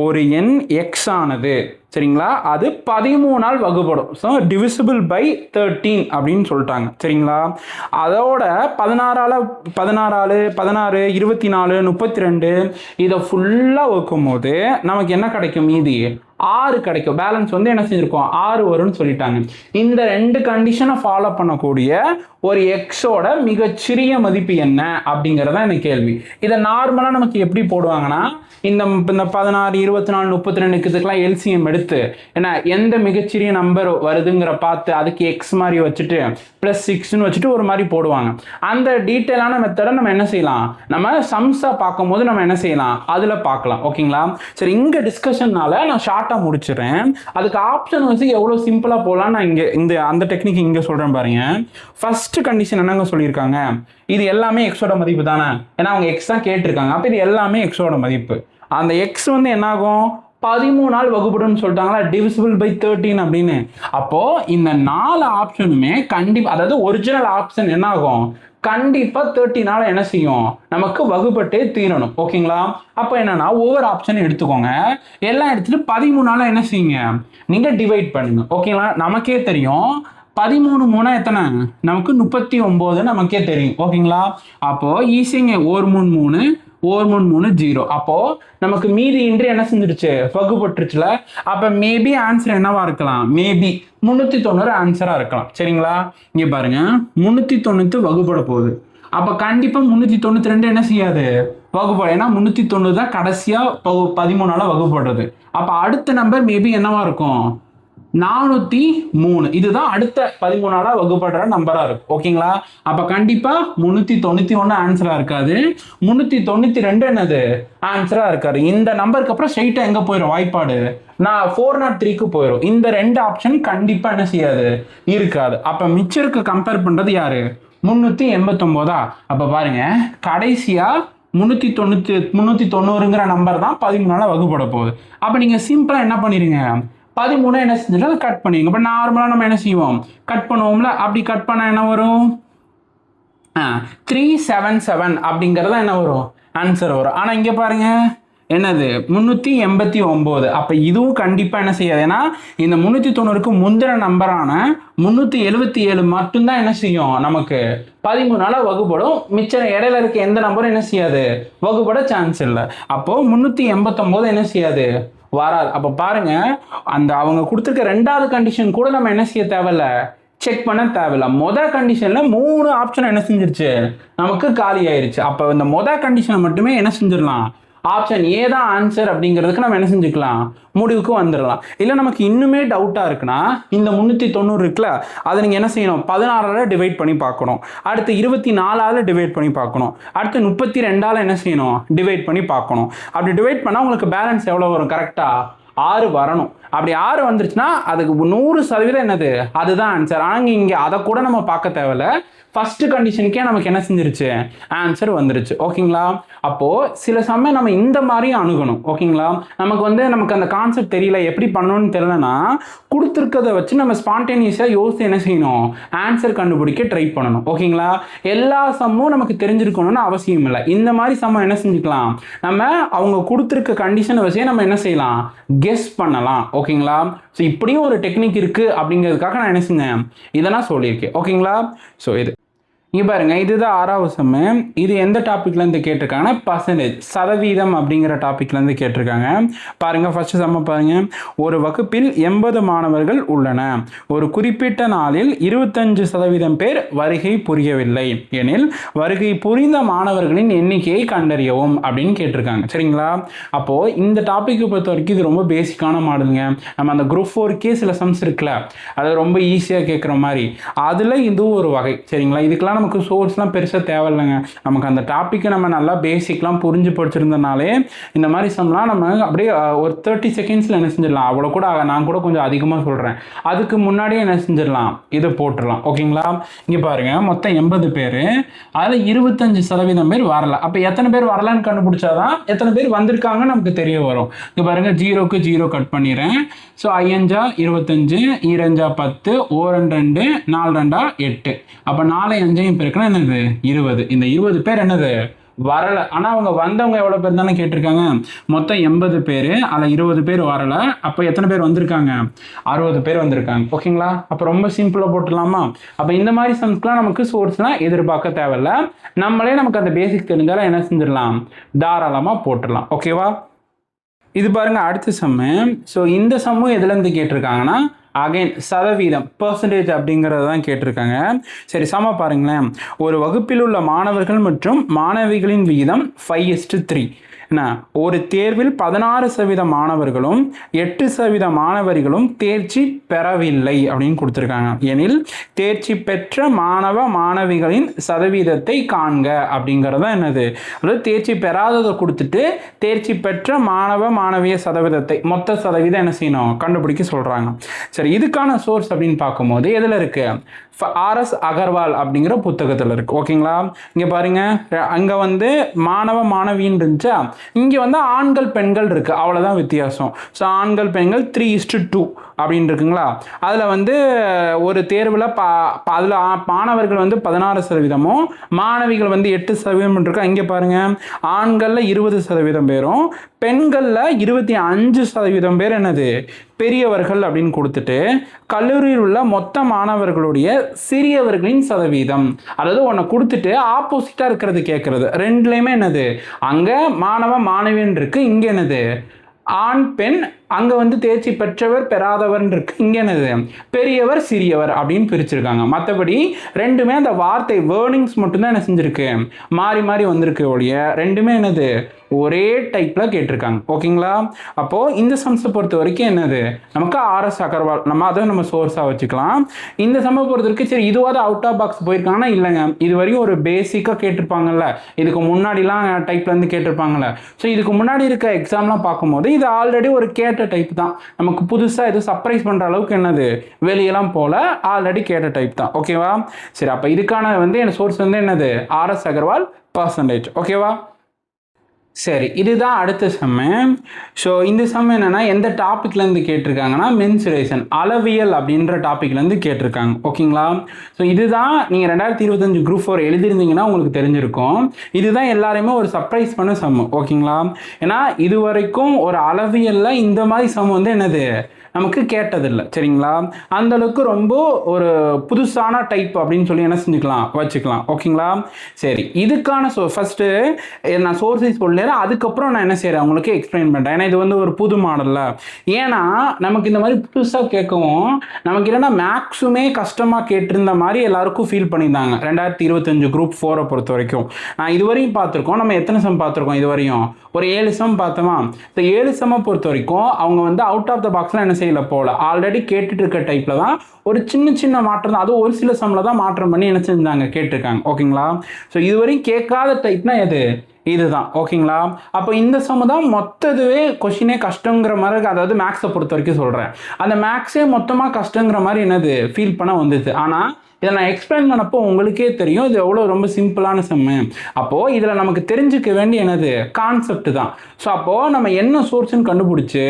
ஒரு எண் எக்ஸ் ஆனது சரிங்களா, அது 13ஆல் வகுப்படும். ஸோ டிவிசிபிள் பை 13 அப்படின்னு சொல்லிட்டாங்க. சரிங்களா, அதோட 16 24 32 இதை ஃபுல்லாக வைக்கும் போது நமக்கு என்ன கிடைக்கும்? மீதி 6 கிடைக்கும். பேலன்ஸ் வந்து என்ன செஞ்சிருக்கோம்? 6 வரும்னு சொல்லிட்டாங்க. இந்த ரெண்டு கண்டிஷனை ஃபாலோ பண்ணக்கூடிய ஒரு எக்ஸோட மிகச்சிறிய மதிப்பு என்ன அப்படிங்கிறதா எனக்கு கேள்வி. இதை நார்மலாக நமக்கு எப்படி போடுவாங்கன்னா, இந்த 16 24 32 இதுக்கெல்லாம் எல்சிஎம் எடுத்து ஏன்னா எந்த மிகச்சிறிய நம்பர் வருதுங்கிற பார்த்து அதுக்கு எக்ஸ் மாதிரி வச்சுட்டு +6ன்னு வச்சுட்டு ஒரு மாதிரி போடுவாங்க. அந்த டீட்டெயிலான மெத்தடை நம்ம என்ன செய்யலாம்? நம்ம சம்ஸாக பார்க்கும்போது நம்ம என்ன செய்யலாம்? அதில் பார்க்கலாம். ஓகேங்களா, சரி, இங்கே டிஸ்கஷன்னால நான் ஷார்ட்டாக முடிச்சிடுறேன். அதுக்கு ஆப்ஷன் வச்சு எவ்வளோ சிம்பிளாக போகலாம் நான் இங்கே அந்த டெக்னிக் இங்கே சொல்கிறேன் பாருங்க. ஃபர்ஸ்ட் கண்டிஷன் என்னங்க சொல்லியிருக்காங்க? இது எல்லாமே எக்ஸோட மதிப்பு தானே, ஏன்னா அவங்க எக்ஸ் தான் கேட்டிருக்காங்க. அப்போ இது எல்லாமே எக்ஸோட மதிப்பு. அந்த எக்ஸ் வந்து என்னாகும்? 13ஆல் வகுப்படும் சொல்லிட்டாங்களா, டிவிசிபிள் பை 13 அப்படின்னு. அப்போ இந்த 4 ஆப்ஷனுமே கண்டிப்பா, அதாவது ஒரிஜினல் ஆப்ஷன் என்ன ஆகும்? கண்டிப்பா 13ஆல என்ன செய்யும்? நமக்கு வகுப்பட்டே தீரணும். ஓகேங்களா, அப்போ என்னன்னா ஒவ்வொரு ஆப்ஷனும் எடுத்துக்கோங்க. எல்லாம் எடுத்துட்டு 13ஆல என்ன செய்யுங்க? நீங்க டிவைட் பண்ணுங்க. ஓகேங்களா, நமக்கே தெரியும் 13 3 எத்தனை? நமக்கு 39 நமக்கே தெரியும். ஓகேங்களா, அப்போ ஈஸிங்க 1 3 3 1 3 3 0. அப்போ நமக்கு மீதி இன்றி என்ன செஞ்சிருச்சு? வகுப்பட்டுருச்சுல. அப்ப மேபி ஆன்சர் என்னவா இருக்கலாம்? மேபி 390 ஆன்சரா இருக்கலாம். சரிங்களா, இங்க பாருங்க 390 வகுப்பட போகுது. அப்ப கண்டிப்பா 392 என்ன செய்யாது? வகுப்படும். ஏன்னா 390 தான் கடைசியா 13ஆல வகுப்படுறது. அப்ப அடுத்த நம்பர் மேபி என்னவா இருக்கும்? 403. இதுதான் அடுத்த 13ஆல வகுப்படுற நம்பரா இருக்கும். ஓகேங்களா, அப்ப கண்டிப்பா 391 ஆன்சரா இருக்காது. 392 என்னது? ஆன்சரா இருக்காது. இந்த நம்பருக்கு அப்புறம் ஸ்ட்ரைட்டா எங்க போயிடும்? வாய்ப்பாடு நான் 403க்கு போயிடும். இந்த ரெண்டு ஆப்ஷன் கண்டிப்பா என்ன செய்யாது? இருக்காது. அப்ப மிச்சருக்கு கம்பேர் பண்றது யாரு? 389. அப்ப பாருங்க, கடைசியா 390ங்கிற நம்பர் தான் 13ஆல வகுப்பட போகுது. அப்ப நீங்க சிம்பிளா என்ன பண்ணிருங்க? 13 என்ன செஞ்சிடும்? கட் பண்ணிடுங்க. இப்போ நார்மலாக நம்ம என்ன செய்வோம்? கட் பண்ணுவோம்ல. அப்படி கட் பண்ண என்ன வரும்? 377 அப்படிங்கிறதா என்ன வரும்? ஆன்சர் வரும். ஆனால் இங்கே பாருங்க என்னது? 389. அப்போ இதுவும் கண்டிப்பாக என்ன செய்யாது? ஏன்னா இந்த 390க்கு முந்தின நம்பரான 377 மட்டும்தான் என்ன செய்யும்? நமக்கு 13ஆல வகுப்படும். மிச்சம் இடையில இருக்க எந்த நம்பரும் என்ன செய்யாது? வகுப்பட சான்ஸ் இல்லை. அப்போ 389 என்ன செய்யாது? வராது. அப்ப பாருங்க, அந்த அவங்க கொடுத்துருக்க ரெண்டாவது கண்டிஷன் கூட நம்ம என்ன செய்ய தேவையில்ல? செக் பண்ண தேவையில்ல. மொதல் கண்டிஷன்ல 3 ஆப்ஷன் என்ன செஞ்சிருச்சு? நமக்கு காலி ஆயிருச்சு. அப்ப இந்த மொதல் கண்டிஷனை மட்டுமே என்ன செஞ்சிடலாம்? ஆப்ஷன் ஏ தான் ஆன்சர் அப்படிங்கிறதுக்கு நம்ம என்ன செஞ்சுக்கலாம்? முடிவுக்கு வந்துடலாம். இல்லை நமக்கு இன்னுமே டவுட்டாக இருக்குன்னா இந்த 390 இருக்குல்ல, அதை நீங்கள் என்ன செய்யணும்? 16ஆல் டிவைட் பண்ணி பார்க்கணும். அடுத்து 24ஆல் டிவைட் பண்ணி பார்க்கணும். அடுத்து 32ஆல் என்ன செய்யணும்? டிவைட் பண்ணி பார்க்கணும். அப்படி டிவைட் பண்ணால் உங்களுக்கு பேலன்ஸ் எவ்வளோ வரும்? கரெக்டாக 6 வரணும். அப்படி 6 வந்துருச்சுன்னா அதுக்கு 100% என்னது? அதுதான் ஆன்சர். ஆனால் இங்கே அதை கூட நம்ம பார்க்க தேவையில்ல. ஃபர்ஸ்ட் கண்டிஷனுக்கே நமக்கு என்ன செஞ்சிருச்சு? ஆன்சர் வந்துருச்சு. ஓகேங்களா, அப்போ சில சமயம் நம்ம இந்த மாதிரி அணுகணும். ஓகேங்களா, நமக்கு அந்த கான்செப்ட் தெரியல, எப்படி பண்ணணும்னு தெரியலனா கொடுத்துருக்கதை வச்சு நம்ம ஸ்பான்டேனியஸாக யோசித்து என்ன செய்யணும்? ஆன்சர் கண்டுபிடிக்க ட்ரை பண்ணணும். ஓகேங்களா, எல்லா சம்மும் நமக்கு தெரிஞ்சிருக்கணும்னு அவசியம் இல்லை. இந்த மாதிரி சம்மம் என்ன செஞ்சுக்கலாம்? நம்ம அவங்க கொடுத்துருக்க கண்டிஷனை வச்சே நம்ம என்ன செய்யலாம்? கெஸ் பண்ணலாம். ஓகேங்களா, ஸோ இப்படியும் ஒரு டெக்னிக் இருக்கு அப்படிங்கிறதுக்காக நான் என்ன செஞ்சேன்? இதெல்லாம் சொல்லியிருக்கேன். ஓகேங்களா, ஸோ இது இங்கே பாருங்க, இதுதான் 6வது சம்மு. இது எந்த டாபிக்லேருந்து கேட்டிருக்காங்கன்னா பர்சன்டேஜ், சதவீதம் அப்படிங்கிற டாபிக்லேருந்து கேட்டிருக்காங்க. பாருங்க, ஃபர்ஸ்ட் சம்ம பாருங்க. ஒரு வகுப்பில் 80 மாணவர்கள் உள்ளன. ஒரு குறிப்பிட்ட நாளில் 25% பேர் வருகை புரியவில்லை எனில் வருகை புரிந்த மாணவர்களின் எண்ணிக்கையை கண்டறியவும் அப்படின்னு கேட்டிருக்காங்க. சரிங்களா, அப்போ இந்த டாப்பிக்கை பொறுத்த வரைக்கும் இது ரொம்ப பேசிக்கான மாடலுங்க. நம்ம அந்த குரூப் 4க்கே சில சம்ஸ் இருக்குல்ல, அது ரொம்ப ஈஸியாக கேட்குற மாதிரி, அதில் இதுவும் ஒரு வகை. சரிங்களா, இதுக்கெல்லாம் நமக்கு சோர்ஸ்லாம் பெருசாக தேவையில்லைங்க. நமக்கு அந்த டாப்பிக்கை நம்ம நல்லா பேசிக்லாம் புரிஞ்சு படிச்சிருந்தனாலே இந்த மாதிரி சம்லாம் நம்ம அப்படியே ஒரு 30 செகண்ட்ஸில் என்ன செஞ்சிடலாம். அவ்வளோ கூட நான் கூட கொஞ்சம் அதிகமாக சொல்கிறேன். அதுக்கு முன்னாடியே என்ன செஞ்சிடலாம்? இதை போட்டுடலாம். ஓகேங்களா, இங்கே பாருங்கள், மொத்தம் 80 பேர், அதில் 25% பேர் வரல. அப்போ எத்தனை பேர் வரலான்னு கண்டுபிடிச்சாதான் எத்தனை பேர் வந்திருக்காங்கன்னு நமக்கு தெரிய வரும். இங்கே பாருங்கள், 0க்கு 0 கட் பண்ணிடுறேன். ஸோ 5 25, 2 10, 1 2, 4 2 8. அப்போ 4 5 பெருக்கணும் என்னது? 20. இந்த 20 பேர் என்னது? வரல. ஆனா அவங்க வந்தவங்க எவ்வளவு பேர் தானே கேட்டிருக்காங்க, மொத்தம் 80 பேர், அதில் 20 பேர் வரல. அப்ப எத்தனை பேர் வந்திருக்காங்க, 60 பேர் வந்திருக்காங்க. ஓகேங்களா, அப்ப ரொம்ப சிம்பிளா போட்டுடலாமா. அப்ப இந்த மாதிரி சம்ஸ்க்குலாம் நமக்கு சோர்ஸ்லாம் எதிர்பார்க்க தேவையில்ல, நம்மளே நமக்கு அந்த பேசிக் தெரிஞ்சாலும் என்ன செஞ்சிடலாம், தாராளமா போட்டுடலாம். ஓகேவா. இது பாருங்க அடுத்த சம்மு. ஸோ இந்த சம்மும் எதுலேருந்து கேட்டிருக்காங்கன்னா அகைன் சதவீதம் பர்சன்டேஜ் அப்படிங்கிறது தான் கேட்டிருக்காங்க. சரி சம பாருங்களேன். ஒரு வகுப்பில் உள்ள மாணவர்கள் மற்றும் மாணவிகளின் விகிதம் 5:3. என்ன, ஒரு தேர்வில் 16% மாணவர்களும் 8% மாணவர்களும் தேர்ச்சி பெறவில்லை அப்படின்னு கொடுத்துருக்காங்க. எனில் தேர்ச்சி பெற்ற மாணவ மாணவிகளின் சதவீதத்தை காண்க அப்படிங்கிறது தான் என்னது, அதாவது தேர்ச்சி பெறாததை கொடுத்துட்டு தேர்ச்சி பெற்ற மாணவ மாணவிய சதவீதத்தை மொத்த சதவீதம் என்ன செய்யணும் கண்டுபிடிக்க சொல்றாங்க. சரி, இதுக்கான சோர்ஸ் அப்படின்னு பார்க்கும்போது எதில் இருக்கு, ஆர்எஸ் அகர்வால் அப்படிங்கிற புத்தகத்தில் இருக்கு. ஓகேங்களா, இங்க பாருங்க, அங்க வந்து மாணவ மாணவின்னு இருந்துச்சா, இங்க வந்து ஆண்கள் பெண்கள் இருக்கு, அவ்வளவுதான் வித்தியாசம். ஸோ ஆண்கள் பெண்கள் 3:2 அப்படின்னு இருக்குங்களா. அதில் வந்து ஒரு தேர்வில் அதில் மாணவர்கள் வந்து 16%, மாணவிகள் வந்து 8% இருக்கு. இங்கே பாருங்க, ஆண்களில் 20% பேரும் பெண்களில் 25% பேர் என்னது பெரியவர்கள் அப்படின்னு கொடுத்துட்டு கல்லூரியில் உள்ள மொத்த மாணவர்களுடைய சிறியவர்களின் சதவீதம், அதாவது ஒன்று கொடுத்துட்டு ஆப்போசிட்டா இருக்கிறது கேட்கறது. ரெண்டுலையுமே என்னது, அங்க மாணவ மாணவியன் இருக்கு, இங்க என்னது ஆண் பெண், அங்க வந்து தேர்ச்சி பெற்றவர் பெறாதவர் இருக்கு, இங்க என்னது பெரியவர் சிறியவர் அப்படின்னு பிரிச்சிருக்காங்க. மற்றபடி ரெண்டுமே அந்த வார்த்தை வேர்னிங்ஸ் மட்டும்தான் என்ன செஞ்சிருக்கு, மாறி மாறி வந்திருக்கு ஒழிய ரெண்டுமே என்னது ஒரே டைப்ல கேட்டிருக்காங்க. ஓகேங்களா, அப்போ இந்த சம்ஸை பொறுத்த வரைக்கும் என்னது நமக்கு ஆர்எஸ் அகர்வால், நம்ம அதை நம்ம சோர்ஸா வச்சுக்கலாம். இந்த சம்மை பொறுத்த வரைக்கும் சரி இதுவாது அவுட் ஆஃப் பாக்ஸ் போயிருக்காங்கன்னா இல்லைங்க, இது வரைக்கும் ஒரு பேசிக்கா கேட்டிருப்பாங்கல்ல, இதுக்கு முன்னாடிலாம் டைப்ல இருந்து கேட்டிருப்பாங்கல்ல. ஸோ இதுக்கு முன்னாடி இருக்க எக்ஸாம்லாம் பார்க்கும்போது இது ஆல்ரெடி ஒரு கேட்ட டைப் தான், நமக்கு புதுசா எதுவும் சர்ப்ரைஸ் பண்ற அளவுக்கு என்னது வெளியெல்லாம் போல, ஆல்ரெடி கேட்ட டைப் தான். ஓகேவா, சரி அப்ப இதுக்கான வந்து என் சோர்ஸ் வந்து என்னது ஆர்எஸ் அகர்வால் பர்சன்டேஜ். ஓகேவா, சரி இதுதான் அடுத்த சம்மு. ஸோ இந்த சம் என்னன்னா எந்த டாபிக்லேருந்து கேட்டிருக்காங்கன்னா மென்சுரேஷன் அளவியல் அப்படின்ற டாபிக்லேருந்து கேட்டிருக்காங்க. ஓகேங்களா, ஸோ இதுதான் நீங்கள் 2025 குரூப் 4 எழுதியிருந்தீங்கன்னா உங்களுக்கு தெரிஞ்சிருக்கும். இதுதான் எல்லாருமே ஒரு சர்ப்ரைஸ் பண்ண சம்மு. ஓகேங்களா, ஏன்னா இது வரைக்கும் ஒரு அளவியலில் இந்த மாதிரி சம் வந்து என்னது நமக்கு கேட்டதில்லை. சரிங்களா, அந்த அளவுக்கு ரொம்ப ஒரு புதுசான டைப் அப்படின்னு சொல்லி என்ன செஞ்சுக்கலாம் வச்சுக்கலாம். ஓகேங்களா, சரி இதுக்கான ஃபர்ஸ்ட் நான் சோர்ஸஸ் சொல்லிடுறேன், அதுக்கப்புறம் நான் என்ன செய்யறேன் உங்களுக்கு எக்ஸ்பிளைன் பண்றேன். ஏன்னா இது வந்து ஒரு புது மாடல்ல, ஏன்னா நமக்கு இந்த மாதிரி புதுசாக கேட்கவும் நமக்கு என்னன்னா மேக்ஸுமே கஷ்டமா கேட்டிருந்த மாதிரி எல்லாருக்கும் ஃபீல் பண்ணியிருந்தாங்க 2025 குரூப் 4 பொறுத்த வரைக்கும். நான் இதுவரையும் பார்த்துருக்கோம், நம்ம எத்தனை சம் பார்த்துருக்கோம் இதுவரையும், ஒரு 7 சம் பார்த்தோமா. இந்த 7 சம்மை பொறுத்த வரைக்கும் அவங்க வந்து அவுட் ஆஃப் த பாக்ஸ்ல என்ன செய்யல போல, ஆல்ரெடி கேட்டுட்டு இருக்க டைப்ல தான் ஒரு சின்ன சின்ன மாற்றம் தான், அது ஒரு சில சம்ல தான் மாற்றம் பண்ணி என்ன செஞ்சாங்க கேட்டிருக்காங்க. ஓகேங்களா, ஸோ இதுவரையும் கேட்காத டைப்னா எது இதுதான். ஓகேங்களா, அப்போ இந்த சம் தான் மொத்ததுவே கொஸ்டினே கஷ்டங்கிற மாதிரி, அதாவது மேக்ஸை பொறுத்த வரைக்கும் சொல்றேன், அந்த மேக்ஸே மொத்தமாக கஷ்டங்கிற மாதிரி என்னது ஃபீல் பண்ண வந்துச்சு. ஆனால் இதை நான் எக்ஸ்பிளைன் பண்ணப்போ உங்களுக்கே தெரியும் இது எவ்வளோ ரொம்ப சிம்பிளான சம்மு. அப்போது இதில் நமக்கு தெரிஞ்சுக்க வேண்டிய என்னது கான்செப்ட் தான். ஸோ அப்போது நம்ம என்ன சோர்ஸ்ன்னு கண்டுபிடிச்சி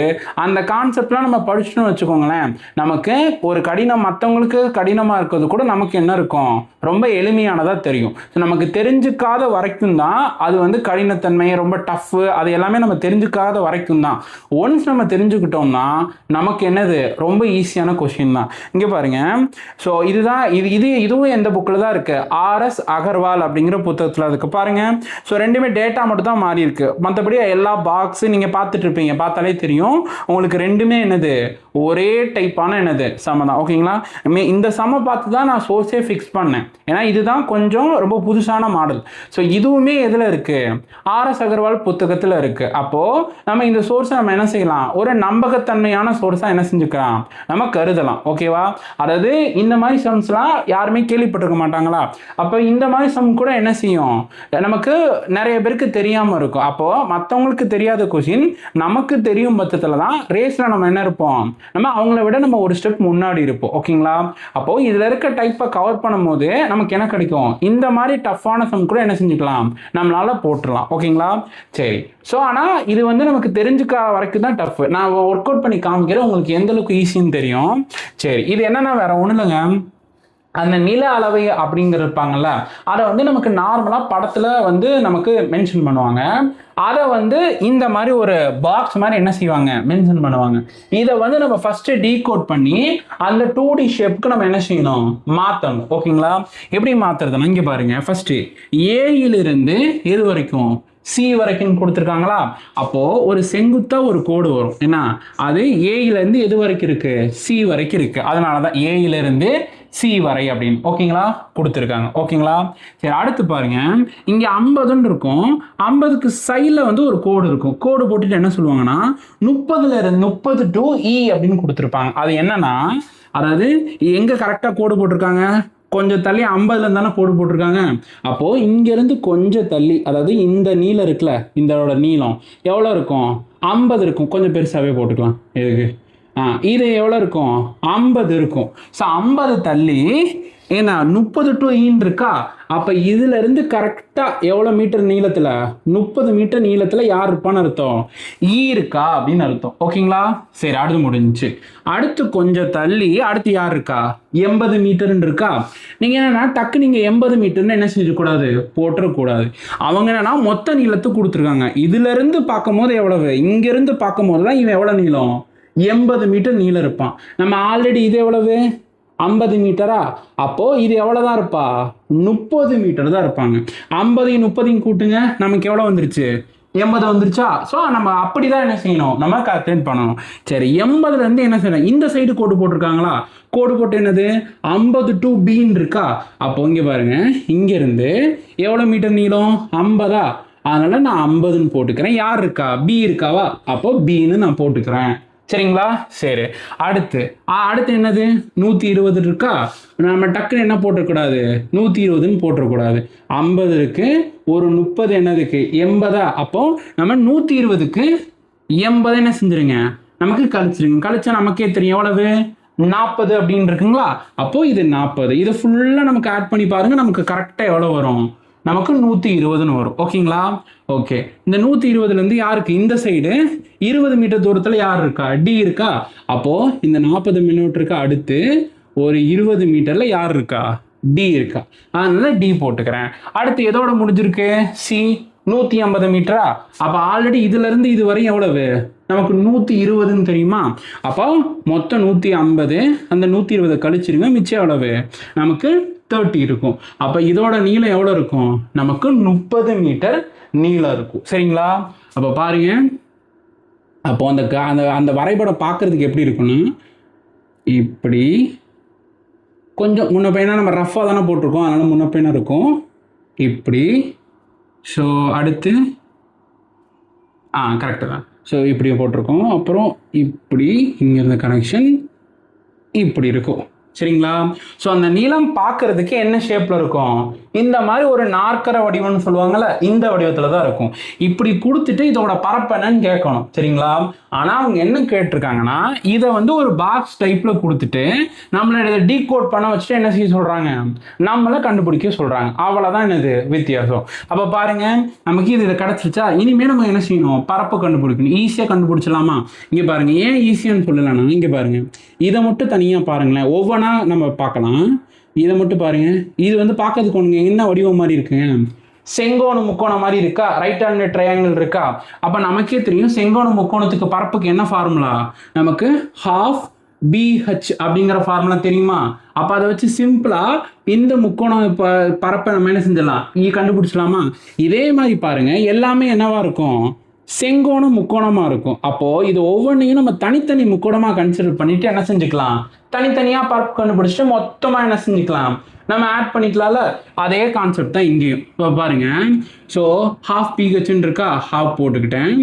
அந்த கான்செப்ட்லாம் நம்ம படிச்சுட்டோம்னு வச்சுக்கோங்களேன், நமக்கு ஒரு கடினம் மற்றவங்களுக்கு கடினமாக இருக்கிறது கூட நமக்கு என்ன இருக்கும் ரொம்ப எளிமையானதாக தெரியும். ஸோ நமக்கு தெரிஞ்சுக்காத வரைக்கும் தான் அது வந்து கடினத்தன்மை ரொம்ப டஃப்பு, அது எல்லாமே நம்ம தெரிஞ்சுக்காத வரைக்கும் தான். ஒன்ஸ் நம்ம தெரிஞ்சுக்கிட்டோம்னா நமக்கு என்னது ரொம்ப ஈஸியான கொஸ்டின் தான். இங்கே பாருங்க, ஸோ இதுதான் இதுவும் எந்த புக்கில் தான் இருக்கு, ஆர்எஸ் அகர்வால் அப்படிங்கிற புத்தகத்தில் இருக்கு பாருங்க. ஸோ ரெண்டுமே டேட்டா மட்டும் தான் மாறி இருக்கு, மற்றபடி எல்லா பாக்ஸ் நீங்க பார்த்துட்டு இருப்பீங்க, பார்த்தாலே தெரியும் உங்களுக்கு ரெண்டுமே என்னது ஒரே டைப்பான என்னது சம தான். ஓகேங்களா, இந்த சம பார்த்து தான் நான் சோர்ஸே ஃபிக்ஸ் பண்ணேன், ஏன்னா இதுதான் கொஞ்சம் ரொம்ப புதுசான மாடல். ஸோ இதுவுமே எதில் இருக்கு, ஆர்எஸ் அகர்வால் புத்தகத்தில் இருக்கு. அப்போ நம்ம இந்த சோர்ஸை நம்ம என்ன செய்யலாம், ஒரு நம்பகத்தன்மையான சோர்ஸாக என்ன செஞ்சுக்கலாம் நம்ம கருதலாம். ஓகேவா, அதாவது இந்த மாதிரி சம்ஸ்லாம் யாருமே கேள்விப்பட்டிருக்க மாட்டாங்களா, அப்போ இந்த மாதிரி சம் கூட என்ன செய்யும் நமக்கு நிறைய பேருக்கு தெரியாமல் இருக்கும். அப்போ மற்றவங்களுக்கு தெரியாத கொஸ்டின் நமக்கு தெரியும் பட்சத்தில் தான் ரேஸ்ல நம்ம என்ன இருப்போம், நம்ம அவங்கள விட நம்ம ஒரு ஸ்டெப் முன்னாடி இருப்போம். ஓகேங்களா, அப்போ இதுல இருக்க டைப்பை கவர் பண்ணும்போது நமக்கு என்ன கிடைக்கும், இந்த மாதிரி டஃப்பான சம் கூட என்ன செஞ்சுக்கலாம் நம்மளால போட்டுடலாம். ஓகேங்களா, சரி. ஸோ ஆனால் இது வந்து நமக்கு தெரிஞ்சுக்க வரைக்கும் தான் டஃப். நான் ஒர்க் அவுட் பண்ணி காமிக்கிறேன் உங்களுக்கு எந்த அளவுக்கு ஈஸின்னு தெரியும். சரி, இது என்னன்னா வேற ஒன்றும் இல்லைங்க, அந்த நில அளவை அப்படிங்கிறப்பாங்கல்ல, அதை வந்து நமக்கு நார்மலாக படத்தில் வந்து நமக்கு மென்ஷன் பண்ணுவாங்க. அதை வந்து இந்த மாதிரி ஒரு பாக்ஸ் மாதிரி என்ன செய்வாங்க, மென்ஷன் பண்ணுவாங்க. இதை வந்து நம்ம ஃபர்ஸ்ட் டீகோட் பண்ணி அந்த 2D ஷேப்புக்கு நம்ம என்ன செய்யணும், மாற்றணும். ஓகேங்களா? எப்படி மாற்றுறதுன்னா இங்கே பாருங்க, ஃபர்ஸ்ட் ஏயிலிருந்து எது வரைக்கும், சி வரைக்கும் கொடுத்துருக்காங்களா? அப்போ ஒரு செங்குத்தா ஒரு கோடு வரும். என்ன அது? ஏயிலிருந்து எது வரைக்கும் இருக்கு, சி வரைக்கும் இருக்கு. அதனாலதான் ஏயிலிருந்து சி வரை அப்படின்னு. ஓகேங்களா? கொடுத்துருக்காங்க. ஓகேங்களா? சரி, அடுத்து பாருங்க, இங்க 50 இருக்கும். 50க்கு சைடில் வந்து ஒரு கோடு இருக்கும். கோடு போட்டுட்டு என்ன சொல்லுவாங்கன்னா 30 டு இ அப்படின்னு கொடுத்துருப்பாங்க. அது என்னன்னா, அதாவது எங்க கரெக்டா கோடு போட்டிருக்காங்க, கொஞ்சம் தள்ளி 50ல தானே கோடு போட்டிருக்காங்க. அப்போ இங்க இருந்து கொஞ்சம் தள்ளி, அதாவது இந்த நீளம் இருக்குல்ல, இதோட நீளம் எவ்வளோ இருக்கும், 50 இருக்கும். கொஞ்சம் பெருசாகவே போட்டுக்கலாம். எதுக்கு? இது எவ்வளோ இருக்கும், 50 இருக்கும். ஸோ 50 தள்ளி ஏன்னா 30 டு ஈன்னு இருக்கா. அப்போ இதுல இருந்து கரெக்டா எவ்வளோ மீட்டர் நீளத்தில், 30 மீட்டர் நீளத்தில் யார் இருப்பான்னு அர்த்தம், ஈ இருக்கா அப்படின்னு அர்த்தம். ஓகேங்களா? சரி, அடுத்து முடிஞ்சிச்சு. அடுத்து கொஞ்சம் தள்ளி அடுத்து யார் இருக்கா, 80 மீட்டர்ன்னு இருக்கா. நீங்க என்னன்னா டக்கு நீங்க 80 மீட்டர்னு என்ன செஞ்சக்கூடாது, போட்டுறக்கூடாது. அவங்க என்னன்னா மொத்த நீளத்தை கொடுத்துருக்காங்க. இதுல இருந்து பார்க்கும் போது எவ்வளவு, இங்க இருந்து பார்க்கும் போதுதான் இவன் எவ்வளவு நீளம், 80 மீட்டர் நீளம் இருப்பான். நம்ம ஆல்ரெடி இது எவ்வளவு, 50 மீட்டரா. அப்போ இது எவ்வளவுதான் இருப்பா, 30 மீட்டர் தான் இருப்பாங்க. 50 30 கூட்டுங்க, நமக்கு எவ்வளவு வந்துருச்சு, 80 வந்துருச்சா. ஸோ நம்ம அப்படிதான் என்ன செய்யணும், நம்ம கால்குலேட் பண்ணணும். சரி, 80ல இருந்து என்ன செய்யணும், இந்த சைடு கோடு போட்டிருக்காங்களா, கோடு போட்டு என்னது 50 டு பின்னு இருக்கா. அப்போ இங்க பாருங்க, இங்க இருந்து எவ்வளவு மீட்டர் நீளம், 50ஆ. அதனால நான் 50ன்னு போட்டுக்கிறேன். யார் இருக்கா, பி இருக்காவா. அப்போ பின்னு நான் போட்டுக்கிறேன். சரிங்களா? சரி, அடுத்து என்னது, 120 இருக்கா. நம்ம டக்குன்னு என்ன போட்டக்கூடாது, 120ன்னு போட்டக்கூடாது. 50 இருக்கு, ஒரு 30 என்னதுக்கு, 80ஆ. அப்போ நம்ம 120க்கு 80 என்ன செஞ்சிருங்க, நமக்கு கழிச்சிருங்க. கழிச்சா நமக்கே தெரியும் எவ்வளவு, 40 அப்படின்னு இருக்குங்களா. அப்போ இது 40. இதை ஃபுல்லா நமக்கு ஆட் பண்ணி பாருங்க, நமக்கு கரெக்டா எவ்வளவு வரும், நமக்கு 120ன்னு வரும். ஓகேங்களா? ஓகே, இந்த 120ல இருந்து யாருக்கு, இந்த சைடு 20 மீட்டர் தூரத்துல யார் இருக்கா, டி இருக்கா. அப்போ இந்த 40 மீட்டருக்கு அடுத்து ஒரு 20 மீட்டர்ல யார் இருக்கா, டி இருக்கா. அதனால டி போட்டுக்கிறேன். அடுத்து எதோட முடிஞ்சிருக்கு, சி 150 மீட்டரா. அப்ப ஆல்ரெடி இதுல இருந்து இது வரையும் எவ்வளவு, நமக்கு 120ன்னு தெரியுமா. அப்போ மொத்தம் 150, அந்த 120 கழிச்சிருங்க, மிச்சம் எவ்வளவு, நமக்கு 30 இருக்கும். அப்ப இதோட நீளம் எவ்வளவு இருக்கும், நமக்கு 30 மீட்டர் நீளம் இருக்கும். சரிங்களா? அப்ப பாருங்க, அப்போ அந்த அந்த வரைபடம் பார்க்கறதுக்கு எப்படி இருக்குன்னா, இப்படி கொஞ்சம் முன்ன பையனா, நம்ம ரஃபாக தானே போட்டிருக்கோம், அதனால முன்ன பையனா இருக்கும் இப்படி. ஸோ அடுத்து கரெக்டு தான். ஸோ இப்படி போட்டிருக்கோம். அப்புறம் இப்படி இங்கிருந்த கனெக்ஷன் இப்படி இருக்கும். சரிங்களா? ஸோ அந்த நீளம் பார்க்கறதுக்கு என்ன ஷேப்ல இருக்கும், இந்த மாதிரி ஒரு நாற்கர வடிவம்னு சொல்லுவாங்கல்ல, இந்த வடிவத்துல தான் இருக்கும். இப்படி கொடுத்துட்டு இதோட பரப்பு என்னன்னு கேட்கணும். சரிங்களா? ஆனா அவங்க என்ன கேட்டிருக்காங்கன்னா, இதை வந்து ஒரு பாக்ஸ் டைப்ல கொடுத்துட்டு நம்மள இதை டீகோட் பண்ண வச்சுட்டு என்ன செய்ய சொல்றாங்க, நம்மள கண்டுபிடிக்க சொல்றாங்க. அவ்வளவுதான் என்னது வித்தியாசம். அப்ப பாருங்க, நமக்கு இது கிடைச்சிருச்சா. இனிமே நம்ம என்ன செய்யணும், பரப்பு கண்டுபிடிக்கணும். ஈஸியா கண்டுபிடிச்சலாமா. இங்க பாருங்க, ஏன் ஈஸியான்னு சொல்லலன்னா, இங்க பாருங்க, இதை மட்டும் தனியா பாருங்களேன், ஒவ்வொன்றா நம்ம பார்க்கலாம். இதை மட்டும் பாருங்க, இது வந்து பார்க்கறதுக்கு ஒண்ணுங்க என்ன வடிவம் மாதிரி இருக்குங்க, செங்கோண முக்கோணம் மாதிரி இருக்கா, ரைட் ஹேண்ட் ட்ரையாங்கிள் இருக்கா. அப்ப நமக்கே தெரியும் செங்கோண முக்கோணத்துக்கு பரப்புக்கு என்ன ஃபார்முலா, நமக்கு half BH அப்படிங்கிற ஃபார்முலா தெரியுமா. அப்ப அதை வச்சு சிம்பிளா இந்த முக்கோணம் பரப்பை நம்ம என்ன செஞ்சிடலாம், கண்டுபிடிச்சலாமா. இதே மாதிரி பாருங்க, எல்லாமே என்னவா இருக்கும், செங்கோணம் முக்கோணமா இருக்கும். அப்போ இது ஒவ்வொன்றையும் நம்ம தனித்தனி முக்கோணமா கன்சிடர் பண்ணிட்டு என்ன செஞ்சுக்கலாம், தனித்தனியா பரப்பு கண்டுபிடிச்சிட்டு மொத்தமா என்ன செஞ்சுக்கலாம், நம்ம ஆட் பண்ணிக்கலாம்ல. அதே கான்செப்ட் தான் இங்கேயும். இப்போ பாருங்க, ஸோ half BH இருக்கா, half போட்டுக்கிட்டேன்.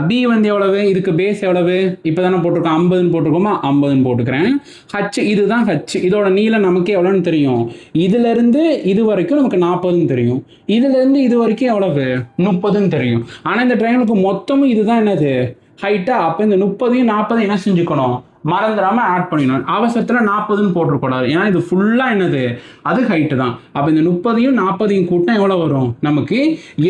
பி வந்து எவ்வளவு, இதுக்கு பேஸ் எவ்வளவு, இப்போ தானே போட்டிருக்கோம், 50ன்னு போட்டிருக்கோமா, 50ன்னு போட்டுக்கிறேன். ஹச், இதுதான் ஹச், இதோட நீளம் நமக்கு எவ்வளோன்னு தெரியும். இதுல இருந்து இது வரைக்கும் நமக்கு 40ன்னு தெரியும். இதுல இருந்து இது வரைக்கும் எவ்வளவு, 30ன்னு தெரியும். ஆனால் இந்த ட்ரையாங்கிளுக்கு மொத்தமும் இதுதான் என்னது, ஹைட்டா. அப்போ இந்த 30 40 என்ன செஞ்சுக்கணும், மறந்துடாம ஆட் பண்ணிடணும். அவசரத்தில் 40ன்னு போட்டுக்கூடாது, ஏன்னா இது ஃபுல்லாக என்னது, அது ஹைட்டு தான். அப்போ இந்த 30யும் 40யும் கூட்டினா எவ்வளோ வரும், நமக்கு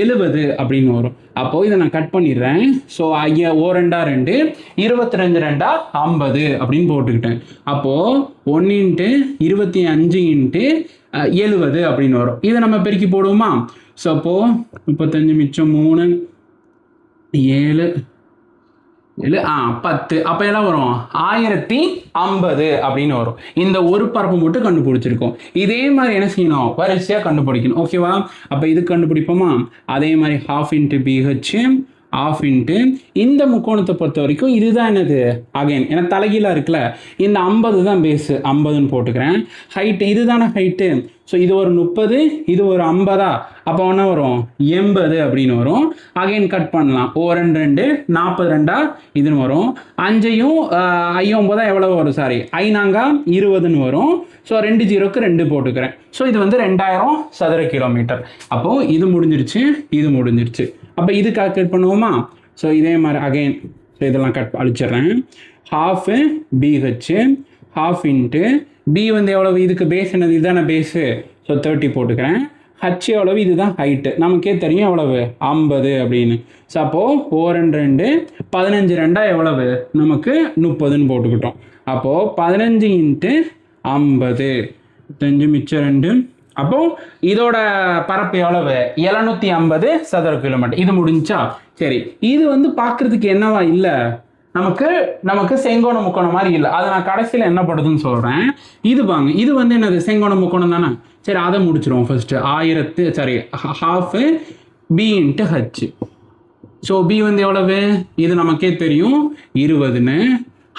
70 அப்படின்னு வரும். அப்போது இதை நான் கட் பண்ணிடுறேன். ஸோ ஐயா ஓ 2 2 22 2 50 அப்படின்னு போட்டுக்கிட்டேன். அப்போது 1 × 25 × 70 அப்படின்னு வரும். இதை நம்ம பெருக்கி போடுவோமா? ஸோ அப்போது 35 மிச்சம் 3 7 10. அப்போ எல்லாம் வரும் 1050 அப்படின்னு வரும். இந்த ஒரு பரப்பு மட்டும் கண்டுபிடிச்சிருக்கோம். இதே மாதிரி என்ன செய்யணும், வரிசையாக கண்டுபிடிக்கணும். ஓகேவா? அப்போ இது கண்டுபிடிப்போமா? அதே மாதிரி 1/2 × BH 1/2 இந்த முக்கோணத்தை பொறுத்த வரைக்கும் இதுதான் என்னது, அகைன் ஏன்னா தலைகீழாக இருக்குல்ல, இந்த 50 தான் பேஸு, 50ன்னு போட்டுக்கிறேன். ஹைட்டு இதுதானே ஹைட்டு. ஸோ இது ஒரு 30, இது ஒரு 50. அப்போ என்ன வரும், 80 அப்படின்னு வரும். அகைன் கட் பண்ணலாம். ஓ 2 2 42 இதுன்னு வரும். 5யும் 9 எவ்வளோ வரும், சாரி 5 20ன்னு வரும். ஸோ 2 0க்கு 2 போட்டுக்கிறேன். ஸோ இது வந்து 2000 சதுர கிலோமீட்டர். அப்போது இது முடிஞ்சிருச்சு, இது முடிஞ்சிருச்சு. அப்போ இது கால்குலேட் பண்ணுவோமா? ஸோ இதே மாதிரி அகைன் ஸோ இதெல்லாம் அழிச்சிட்றேன். 1/2 BH 1/2 B வந்து எவ்வளவு, இதுக்கு பேஸ் என்னது, இதுதானே பேஸு. ஸோ 30 போட்டுக்கிறேன். H எவ்வளவு, இதுதான் ஹைட்டு, நமக்கே தெரியும் எவ்வளவு 50 அப்படின்னு. ஸோ அப்போது ஓ 2 2 15 2 எவ்வளவு, நமக்கு 30ன்னு போட்டுக்கிட்டோம். அப்போது 15 × 50 5 மிச்சம் 2. அப்போது இதோட பரப்பு எவ்வளவு, 750 சதுர கிலோமீட்டர். இது முடிஞ்சா சரி. இது வந்து பார்க்குறதுக்கு என்னவா இல்லை, நமக்கு செங்கோண முக்கோணம் மாதிரி இல்லை. அதை நான் கடைசியில் என்ன படுதுன்னு சொல்கிறேன். இது பாங்க, இது வந்து என்னது, செங்கோண முக்கோணம் தானே. சரி, அதை முடிச்சிருவோம் first. 1/2 B × H. So B வந்து எவ்வளவு, இது நமக்கே தெரியும் 20ன்னு.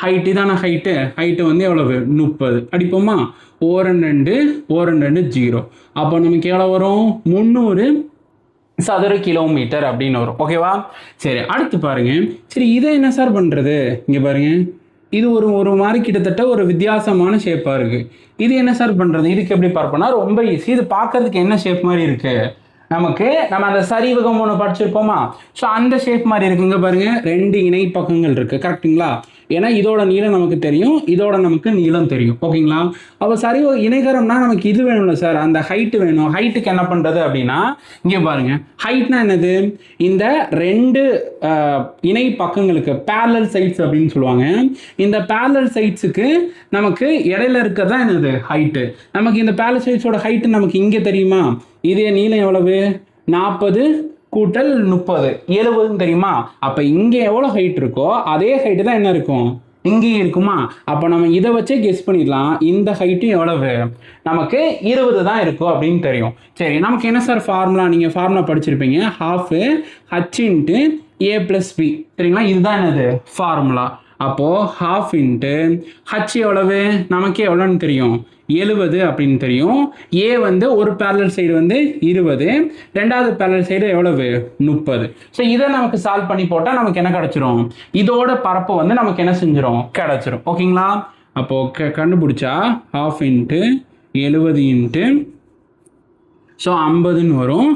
ஹைட் இதான ஹைட்டு வந்து எவ்வளவு, 30 அடிப்போமா? ஓ 2 2 0. அப்போ நமக்கு எவ்வளோ வரும், 300 சதுர கிலோமீட்டர் அப்படின்னு வரும். ஓகேவா? சரி, அடுத்து பாருங்க. சரி, இதை என்ன சார் பண்ணுறது, இங்கே பாருங்க, இது ஒரு மாதிரி கிட்டத்தட்ட ஒரு வித்தியாசமான ஷேப்பாக இருக்குது. இது என்ன சார் பண்ணுறது, இதுக்கு எப்படி பார்ப்போம்னா ரொம்ப ஈஸி. இது பார்க்கறதுக்கு என்ன ஷேப் மாதிரி இருக்குது, நம்ம அந்த சரிவகம் ஒன்று படிச்சிருப்போமா? ஸோ அந்த ஷேப் மாதிரி இருக்குங்க பாருங்க. 2 இணை பக்கங்கள் இருக்குது, கரெக்டுங்களா? ஏன்னா இதோட நீளம் நமக்கு தெரியும், இதோட நமக்கு நீளம் தெரியும். ஓகேங்களா? அப்போ சரி இணைகரம்னா நமக்கு இது வேணும்ல சார், அந்த ஹைட்டு வேணும். ஹைட்டுக்கு என்ன பண்ணுறது அப்படின்னா, இங்கே பாருங்க, ஹைட்னா என்னது, இந்த 2 இணை பக்கங்களுக்கு பேரலல் சைட்ஸ் அப்படின்னு சொல்லுவாங்க. இந்த பேரலல் சைட்ஸுக்கு நமக்கு இடையில இருக்கிறது தான் என்னது, ஹைட்டு. நமக்கு இந்த பேரலல் சைட்ஸோட ஹைட்டு நமக்கு இங்கே தெரியுமா? இதே நீளம் எவ்வளவு, 40 கூட்டல் 30 70ன்னு தெரியுமா? அப்போ இங்கே எவ்வளோ ஹைட் இருக்கோ அதே ஹைட்டு தான் என்ன இருக்கும், இங்கேயும் இருக்குமா? அப்போ நம்ம இதை வச்சே கெஸ் பண்ணிடலாம், இந்த ஹைட்டும் எவ்வளவு, நமக்கு 20 தான் இருக்கும் அப்படின்னு தெரியும். சரி, நமக்கு என்ன சார் ஃபார்முலா, நீங்கள் ஃபார்முலா படிச்சிருப்பீங்க, 1/2 H × A + B. சரிங்களா? இதுதான் என்னது ஃபார்முலா. அப்போது 1/2 H எவ்வளவு, நமக்கே எவ்வளோன்னு தெரியும், 70 அப்படின்னு தெரியும். ஏ வந்து ஒரு பேரலல் சைடு வந்து 20, ரெண்டாவது பேரலல் சைடு எவ்வளவு, 30. ஸோ இதை நமக்கு சால்வ் பண்ணி போட்டால் நமக்கு என்ன கிடச்சிரும், இதோட பரப்பு வந்து நமக்கு என்ன செஞ்சிடும், கிடச்சிரும். ஓகேங்களா? அப்போது கண்டுபிடிச்சா 1/2 × 70 ஸோ 50ன்னு வரும்.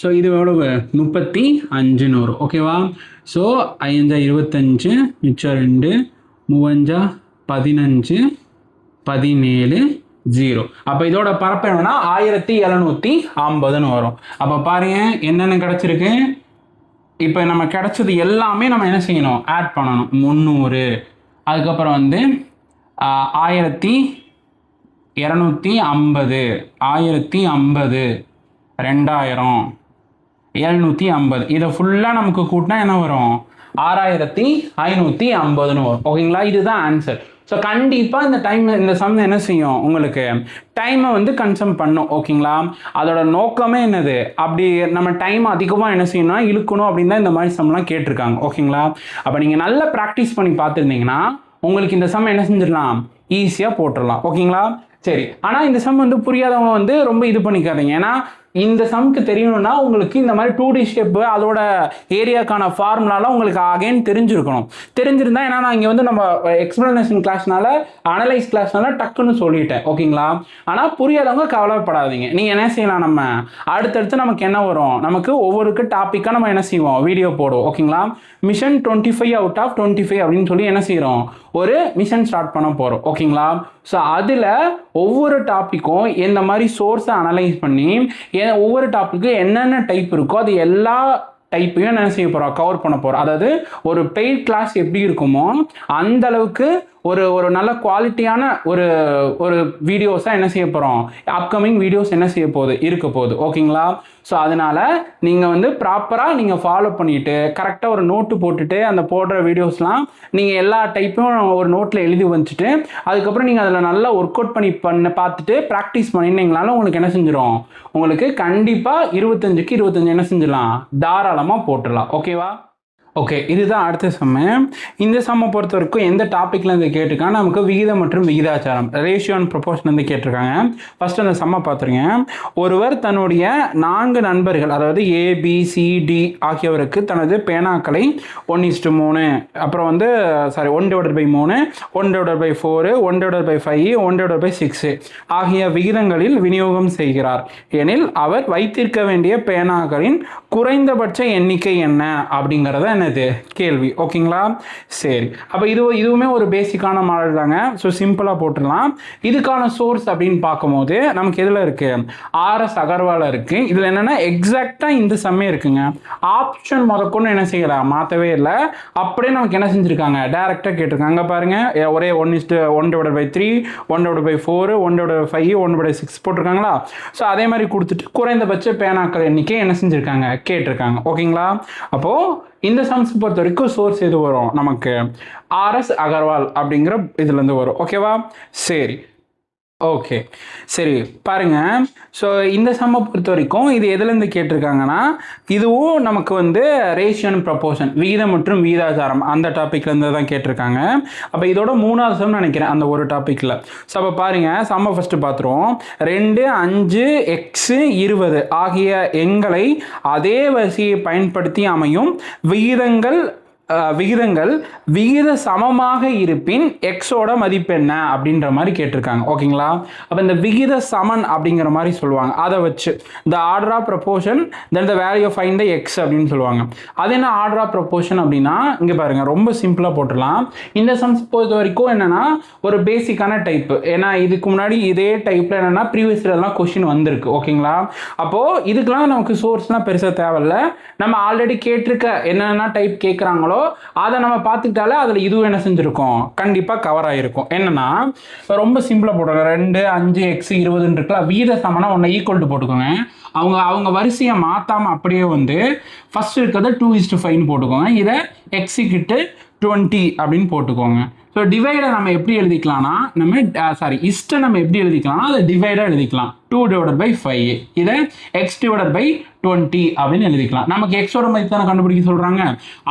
ஸோ இது எவ்வளவு, 35ன்னு வரும். ஓகேவா? ஸோ 5 25 மிச்சம் 2 3 15 17 0. அப்போ இதோட பரப்பு என்னன்னா 1750ன்னு வரும். அப்போ பாருங்க என்னென்ன கிடச்சிருக்கு. இப்போ நம்ம கிடைச்சது எல்லாமே நம்ம என்ன செய்யணும், ஆட் பண்ணணும். 300, அதுக்கப்புறம் வந்து 1250, 1050, 2000, 750. இதை ஃபுல்லாக நமக்கு கூட்டினா என்ன வரும், 6550ன்னு வரும். ஓகேங்களா? இதுதான் ஆன்சர். ஸோ கண்டிப்பாக இந்த சம் என்ன செய்யும், உங்களுக்கு டைமை வந்து கன்சம் பண்ணும். ஓகேங்களா? அதோட நோக்கமே என்னது, அப்படி நம்ம டைம் அதிகமாக என்ன செய்யணும்னா இழுக்கணும் அப்படின்னு தான் இந்த மாதிரி சம்லாம் கேட்டிருக்காங்க. ஓகேங்களா? அப்போ நீங்கள் நல்லா ப்ராக்டிஸ் பண்ணி பார்த்துருந்தீங்கன்னா உங்களுக்கு இந்த சம் என்ன செஞ்சிடலாம், ஈஸியாக போட்டுடலாம். ஓகேங்களா? சரி, ஆனால் இந்த சம் வந்து புரியாதவங்க வந்து ரொம்ப இது பண்ணிக்காதீங்க. ஏன்னா இந்த சம்க்கு தெரியணும்னா உங்களுக்கு இந்த மாதிரி 2D ஷேப்பு அதோட ஏரியாக்கான ஃபார்முலாலாம் உங்களுக்கு அகைன் தெரிஞ்சிருக்கணும். தெரிஞ்சிருந்தா ஏன்னா நான் இங்கே வந்து நம்ம எக்ஸ்பிளனேஷன் கிளாஸ்னால அனலைஸ் கிளாஸ்னால டக்குன்னு சொல்லிட்டேன் ஓகேங்களா. ஆனால் புரியாதவங்க கவலைப்படாதீங்க. நீங்கள் என்ன செய்யலாம், நம்ம அடுத்தடுத்து நமக்கு என்ன வரும், நமக்கு ஒவ்வொருக்கு டாப்பிக்காக நம்ம என்ன செய்வோம், வீடியோ போடுவோம் ஓகேங்களா. மிஷன் 25 out of 25 அப்படின்னு சொல்லி என்ன செய்கிறோம், ஒரு மிஷன் ஸ்டார்ட் பண்ண போகிறோம் ஓகேங்களா. ஸோ அதில் ஒவ்வொரு டாப்பிக்கும் இந்த மாதிரி சோர்ஸை அனலைஸ் பண்ணி ஒவ்வொரு டாப்பிக்கும் என்னென்ன டைப் இருக்கோ அது எல்லா டைப்பையும் என்ன செய்ய போகிறோம், கவர் பண்ண போகிறோம். அதாவது ஒரு பெய்ட் கிளாஸ் எப்படி இருக்குமோ அந்த அளவுக்கு ஒரு நல்ல குவாலிட்டியான ஒரு வீடியோஸாக என்ன செய்ய போகிறோம், அப்கமிங் வீடியோஸ் என்ன செய்ய போகுது, இருக்க போகுது ஓகேங்களா. ஸோ அதனால் நீங்கள் வந்து ப்ராப்பராக நீங்கள் ஃபாலோ பண்ணிவிட்டு கரெக்டாக ஒரு நோட்டு போட்டுட்டு அந்த போடுற வீடியோஸ்லாம் நீங்கள் எல்லா டைப்பும் ஒரு நோட்டில் எழுதி வச்சுட்டு அதுக்கப்புறம் நீங்கள் அதில் நல்லா ஒர்க் அவுட் பண்ணி பார்த்துட்டு ப்ராக்டிஸ் பண்ணினீங்களாலும் உங்களுக்கு என்ன செஞ்சிடும், உங்களுக்கு கண்டிப்பாக 25க்கு 25 என்ன செஞ்சிடலாம், தாராளமாக போட்டுடலாம் ஓகேவா. ஓகே, இதுதான் அடுத்த சம்மு. இந்த சம்மை பொறுத்த வரைக்கும் எந்த டாப்பிக்லேருந்து கேட்டிருக்காங்க, நமக்கு விகிதம் மற்றும் விகிதாச்சாரம் ரேஷியோ அண்ட் ப்ரொபோர்ஷன் கேட்டிருக்காங்க. ஃபஸ்ட்டு அந்த சம்மை பார்த்துருங்க. ஒருவர் தன்னுடைய 4 நண்பர்கள் அதாவது ABCD ஆகியவருக்கு தனது பேனாக்களை 1:3 அப்புறம் வந்து 1/3 1/4 1/5 1/6 ஆகிய விகிதங்களில் விநியோகம் செய்கிறார் எனில் அவர் வைத்திருக்க வேண்டிய பேனாக்களின் குறைந்தபட்ச எண்ணிக்கை என்ன அப்படிங்கிறத கேள்வி ஓகேங்களா. சரி, அப்போ இதுவுமே ஒரு பேசிக்கான மாடல் தாங்க. ஸோ சிம்பிளாக போட்டுடலாம். இதுக்கான சோர்ஸ் அப்படின்னு பார்க்கும்போது நமக்கு எதில் இருக்கு, RS அகர்வால் இருக்கு. இதில் என்னன்னா எக்ஸாக்டாக இந்த சம்மே இருக்குங்க. ஆப்ஷன் முதற்கொண்டு என்ன செய்யலாம், மாற்றவே இல்லை. அப்படியே நமக்கு என்ன செஞ்சுருக்காங்க, டைரெக்டாக கேட்டிருக்காங்க. அங்கே பாருங்க, ஒரே 1:1/3 1/4 1/5 1/6 போட்டிருக்காங்களா. ஸோ அதே மாதிரி கொடுத்துட்டு குறைந்தபட்ச பேனாக்கள் எண்ணிக்கை என்ன செஞ்சுருக்காங்க, கேட்டிருக்காங்க ஓகேங்களா. அப்போது இந்த சம்ஸ் பொறுத்த வரைக்கும் சோர்ஸ் எது வரும், நமக்கு RS அகர்வால் அப்படிங்கிற இதுலேருந்து வரும் ஓகேவா. சரி ஓகே சரி பாருங்க. ஸோ இந்த சம்மை பொறுத்த வரைக்கும் இது எதுலேருந்து கேட்டிருக்காங்கன்னா இதுவும் நமக்கு வந்து ரேஷியோ அண்ட் ப்ரொபோர்ஷன் விகிதம் மற்றும் விகிதாச்சாரம் அந்த டாப்பிக்லேருந்து தான் கேட்டிருக்காங்க. அப்போ இதோட 3வது சம் நினைக்கிறேன் அந்த ஒரு டாப்பிக்கில். ஸோ அப்போ பாருங்கள், சம்மை ஃபஸ்ட்டு பார்த்துருவோம். 2 5 x 20 ஆகிய எண்களை அதே வரிசையை பயன்படுத்தி அமையும் விகிதங்கள் விகித சமமாக இருப்பின் எக்ஸோட மதிப்பு என்ன அப்படின்ற மாதிரி கேட்டிருக்காங்க ஓகேங்களா. அப்போ இந்த விகித சமன் அப்படிங்கிற மாதிரி சொல்லுவாங்க. அதை வச்சு இந்த order of proportion then the value of find the x அப்படின்னு சொல்லுவாங்க. அது என்ன ஆர்டர் ஆஃப் ப்ரொபோர்ஷன் அப்படின்னா இங்கே பாருங்கள், ரொம்ப சிம்பிளாக போட்டுடலாம். இந்த சம்ஸ் பொறுத்த வரைக்கும் என்னென்னா ஒரு பேசிக்கான டைப்பு. ஏன்னா இதுக்கு முன்னாடி இதே டைப்பில் என்னென்னா ப்ரீவியஸ்லாம் கொஷின் வந்திருக்கு ஓகேங்களா. அப்போது இதுக்கெலாம் நமக்கு சோர்ஸ்லாம் பெருசாக தேவையில்லை. நம்ம ஆல்ரெடி கேட்டிருக்க என்னென்ன டைப் கேட்குறாங்களோ அதை நம்ம பார்த்துக்கிட்டாலே அதில் இதுவும் என்ன செஞ்சுருக்கோம், கண்டிப்பாக கவர் ஆகிருக்கும். என்னன்னா ரொம்ப சிம்பிளாக போடுறாங்க. 2 5 x 20 இருக்குல்ல, விகித சமனா ஒன்று ஈக்குவல் டு போட்டுக்கோங்க. அவங்க வரிசையை மாற்றாமல் அப்படியே வந்து ஃபர்ஸ்ட் இருக்கிறத 2:5 போட்டுக்கோங்க. இதை x 20 அப்படின்னு போட்டுக்கோங்க. ஸோ டிவைடை நம்ம எப்படி எழுதிக்கலாம்னா இஸ்ட்டை நம்ம எப்படி எழுதிக்கலாம்னா அதை டிவைடாக எழுதிக்கலாம். 2/5 இதை x/20 அப்படின்னு எழுதிக்கலாம். நமக்கு எக்ஸோட மதிப்பு தானே கண்டுபிடிக்க சொல்கிறாங்க,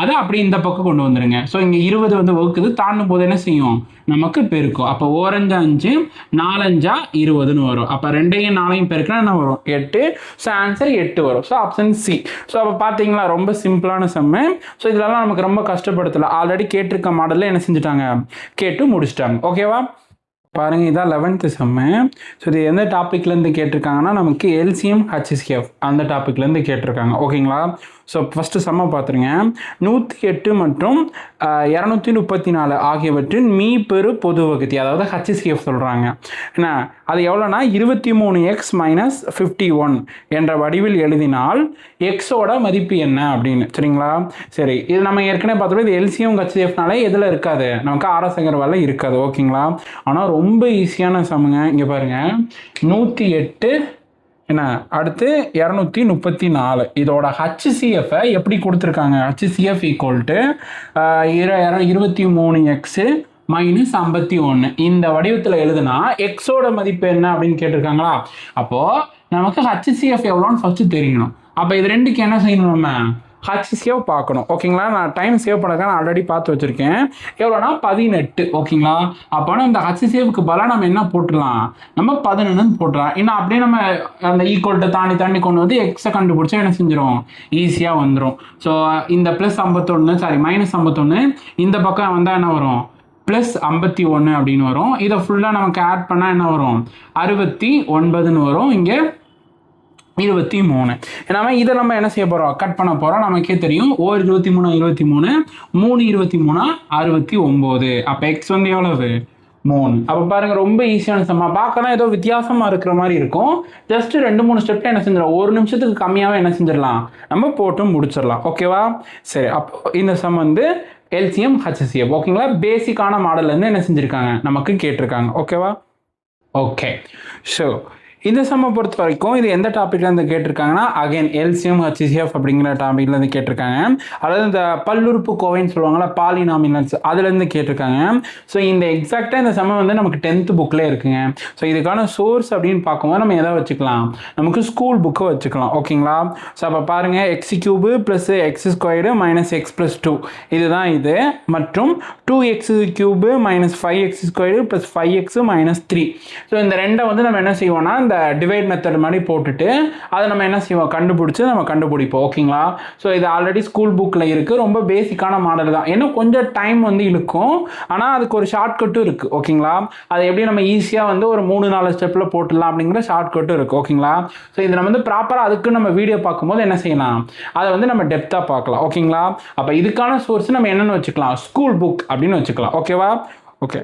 அதை அப்படி இந்த பக்கம் கொண்டு வந்துருங்க. ஸோ இங்கே 20 வந்து வகுக்குது, தாண்டும் போது என்ன செய்யும், நமக்கு பெருக்கும். அப்போ 4 5 4 5 20ன்னு வரும். அப்போ 2யும் 4யும் பெருக்கினா என்ன வரும், 8. ஸோ ஆன்சர் 8 வரும். So option C. ஸோ அப்போ பார்த்தீங்களா, ரொம்ப சிம்பிளான சம்மு. ஸோ இதெல்லாம் நமக்கு ரொம்ப கஷ்டப்படுத்தலை. ஆல்ரெடி கேட்டிருக்க மாடலில் என்ன செஞ்சுட்டாங்க, கேட்டு முடிச்சிட்டாங்க ஓகேவா. பாருங்கள், இதான் 11th சம்மு. ஸோ இது எந்த டாப்பிக்லேருந்து கேட்டிருக்காங்கன்னா நமக்கு LCM HCF அந்த டாப்பிக்லேருந்து கேட்டிருக்காங்க ஓகேங்களா. ஸோ ஃபஸ்ட்டு சம்மை பார்த்துருங்க. 108 மற்றும் 234 ஆகியவற்றின் மீப்பெரு பொது வகுத்தி, அதாவது HCF சொல்கிறாங்க. என்ன அது எவ்வளோனா 23x - 51 என்ற வடிவில் எழுதினால் எக்ஸோட மதிப்பு என்ன அப்படின்னு சரிங்களா. சரி, இது நம்ம ஏற்கனவே பார்த்தோம். இது LCM HCFனாலே எதில் இருக்காது, நமக்கு RS அகர்வாலில் இருக்காது ஓகேங்களா. ஆனால் ரொம்ப ஈஸியான சம்முங்க. இங்கே பாருங்கள், 108 என்ன அடுத்து 234 இதோட HCF எப்படி கொடுத்துருக்காங்க, HCF = 23x - 51 இந்த வடிவத்தில் எழுதுனா எக்ஸோட மதிப்பு என்ன அப்படின்னு கேட்டிருக்காங்களா. அப்போது நமக்கு HCF எவ்வளோன்னு ஃபஸ்ட்டு தெரியணும். அப்போ இது ரெண்டுக்கு என்ன செய்யணும், நம்ம HCF பார்க்கணும். ஓகேங்களா, நான் டைம் சேவ் பண்ணதுக்காக நான் ஆல்ரெடி பார்த்து வச்சுருக்கேன். எவ்வளோனா 18. ஓகேங்களா, அப்போனா இந்த HCFக்கு பதிலாக நம்ம என்ன போட்டுடலாம், நம்ம 11 போட்டுடலாம். இன்னும் அப்படியே நம்ம அந்த ஈக்குவல்ட்டு தாண்டி கொண்டு வந்து எக்ஸை கண்டுபிடிச்சா என்ன செஞ்சிடும், ஈஸியாக வந்துடும். ஸோ இந்த -51 இந்த பக்கம் வந்தால் என்ன வரும், +51 அப்படின்னு வரும். இதை ஃபுல்லாக நமக்கு ஆட் பண்ணால் என்ன வரும், 69 வரும். இங்கே 23. ஏன்னா இதை நம்ம என்ன செய்ய போகிறோம், கட் பண்ண போகிறோம். நமக்கே தெரியும், 23 23, 3 69. அப்போ எக்ஸ் வந்து எவ்வளவு, 3. அப்போ பாருங்கள், ரொம்ப ஈஸியான சம்மா. பார்க்கலாம் ஏதோ வித்தியாசமாக இருக்கிற மாதிரி இருக்கும். ஜஸ்ட் 2-3 ஸ்டெப்பில் என்ன செஞ்சிடலாம், 1 நிமிஷத்துக்கு கம்மியாகவே என்ன செஞ்சிடலாம், நம்ம போட்டு முடிச்சிடலாம். ஓகேவா, சரி. அப்போ இந்த சம் வந்து LCM HCF. ஓகேங்களா, பேசிக்கான மாடல்லேருந்து என்ன செஞ்சுருக்காங்க, நமக்கு கேட்டிருக்காங்க. ஓகேவா, ஓகே. ஸோ இந்த சம்மை பொறுத்த வரைக்கும் இது எந்த டாப்பிக்லேருந்து கேட்டிருக்காங்கன்னா, அகைன் LCM HCF அப்படிங்கிற டாப்பிக்லேருந்து கேட்டிருக்காங்க. அதாவது இந்த பல்லுறுப்பு கோவைன்னு சொல்லுவாங்களா, பாலினாமினல்ஸ், அதுலேருந்து கேட்டிருக்காங்க. ஸோ இந்த எக்ஸாக்டாக இந்த சம்மை வந்து நமக்கு 10th புக்கில் இருக்குங்க. ஸோ இதுக்கான சோர்ஸ் அப்படின்னு பார்க்கும்போது நம்ம எதை வச்சுக்கலாம், நமக்கு ஸ்கூல் புக்கை வச்சுக்கலாம். ஓகேங்களா, ஸோ அப்போ பாருங்கள், x³ + x² - x+2 இதுதான் இது, மற்றும் 2x³ - 5x² + 5x - 3. ஸோ இந்த ரெண்டை வந்து நம்ம என்ன செய்வோம்னா, இந்த டிவைட் மெத்தட் மாதிரி போட்டுட்டு அதை நம்ம என்ன செய்வோம், கண்டுபிடிப்போம். ஓகேங்களா, ஸோ இது ஆல்ரெடி ஸ்கூல் புக்கில் இருக்குது. ரொம்ப பேசிக்கான மாடல் தான். இன்னும் கொஞ்சம் டைம் வந்து இழுக்கும், ஆனால் அதுக்கு ஒரு ஷார்ட்கட்டும் இருக்குது. ஓகேங்களா, அதை எப்படி நம்ம ஈஸியாக வந்து ஒரு 3-4 ஸ்டெப்பில் போட்டுடலாம் அப்படிங்கிற ஷார்ட்கட்டும் இருக்குது. ஓகேங்களா, ஸோ இதை நம்ம வந்து ப்ராப்பராக அதுக்கு நம்ம வீடியோ பார்க்கும்போது என்ன செய்யலாம், அதை வந்து நம்ம டெப்த்தாக பார்க்கலாம். ஓகேங்களா, அப்போ இதுக்கான சோர்ஸ் நம்ம என்னென்னு வச்சுக்கலாம், ஸ்கூல் புக் அப்படின்னு வச்சுக்கலாம். ஓகேவா, ஓகே.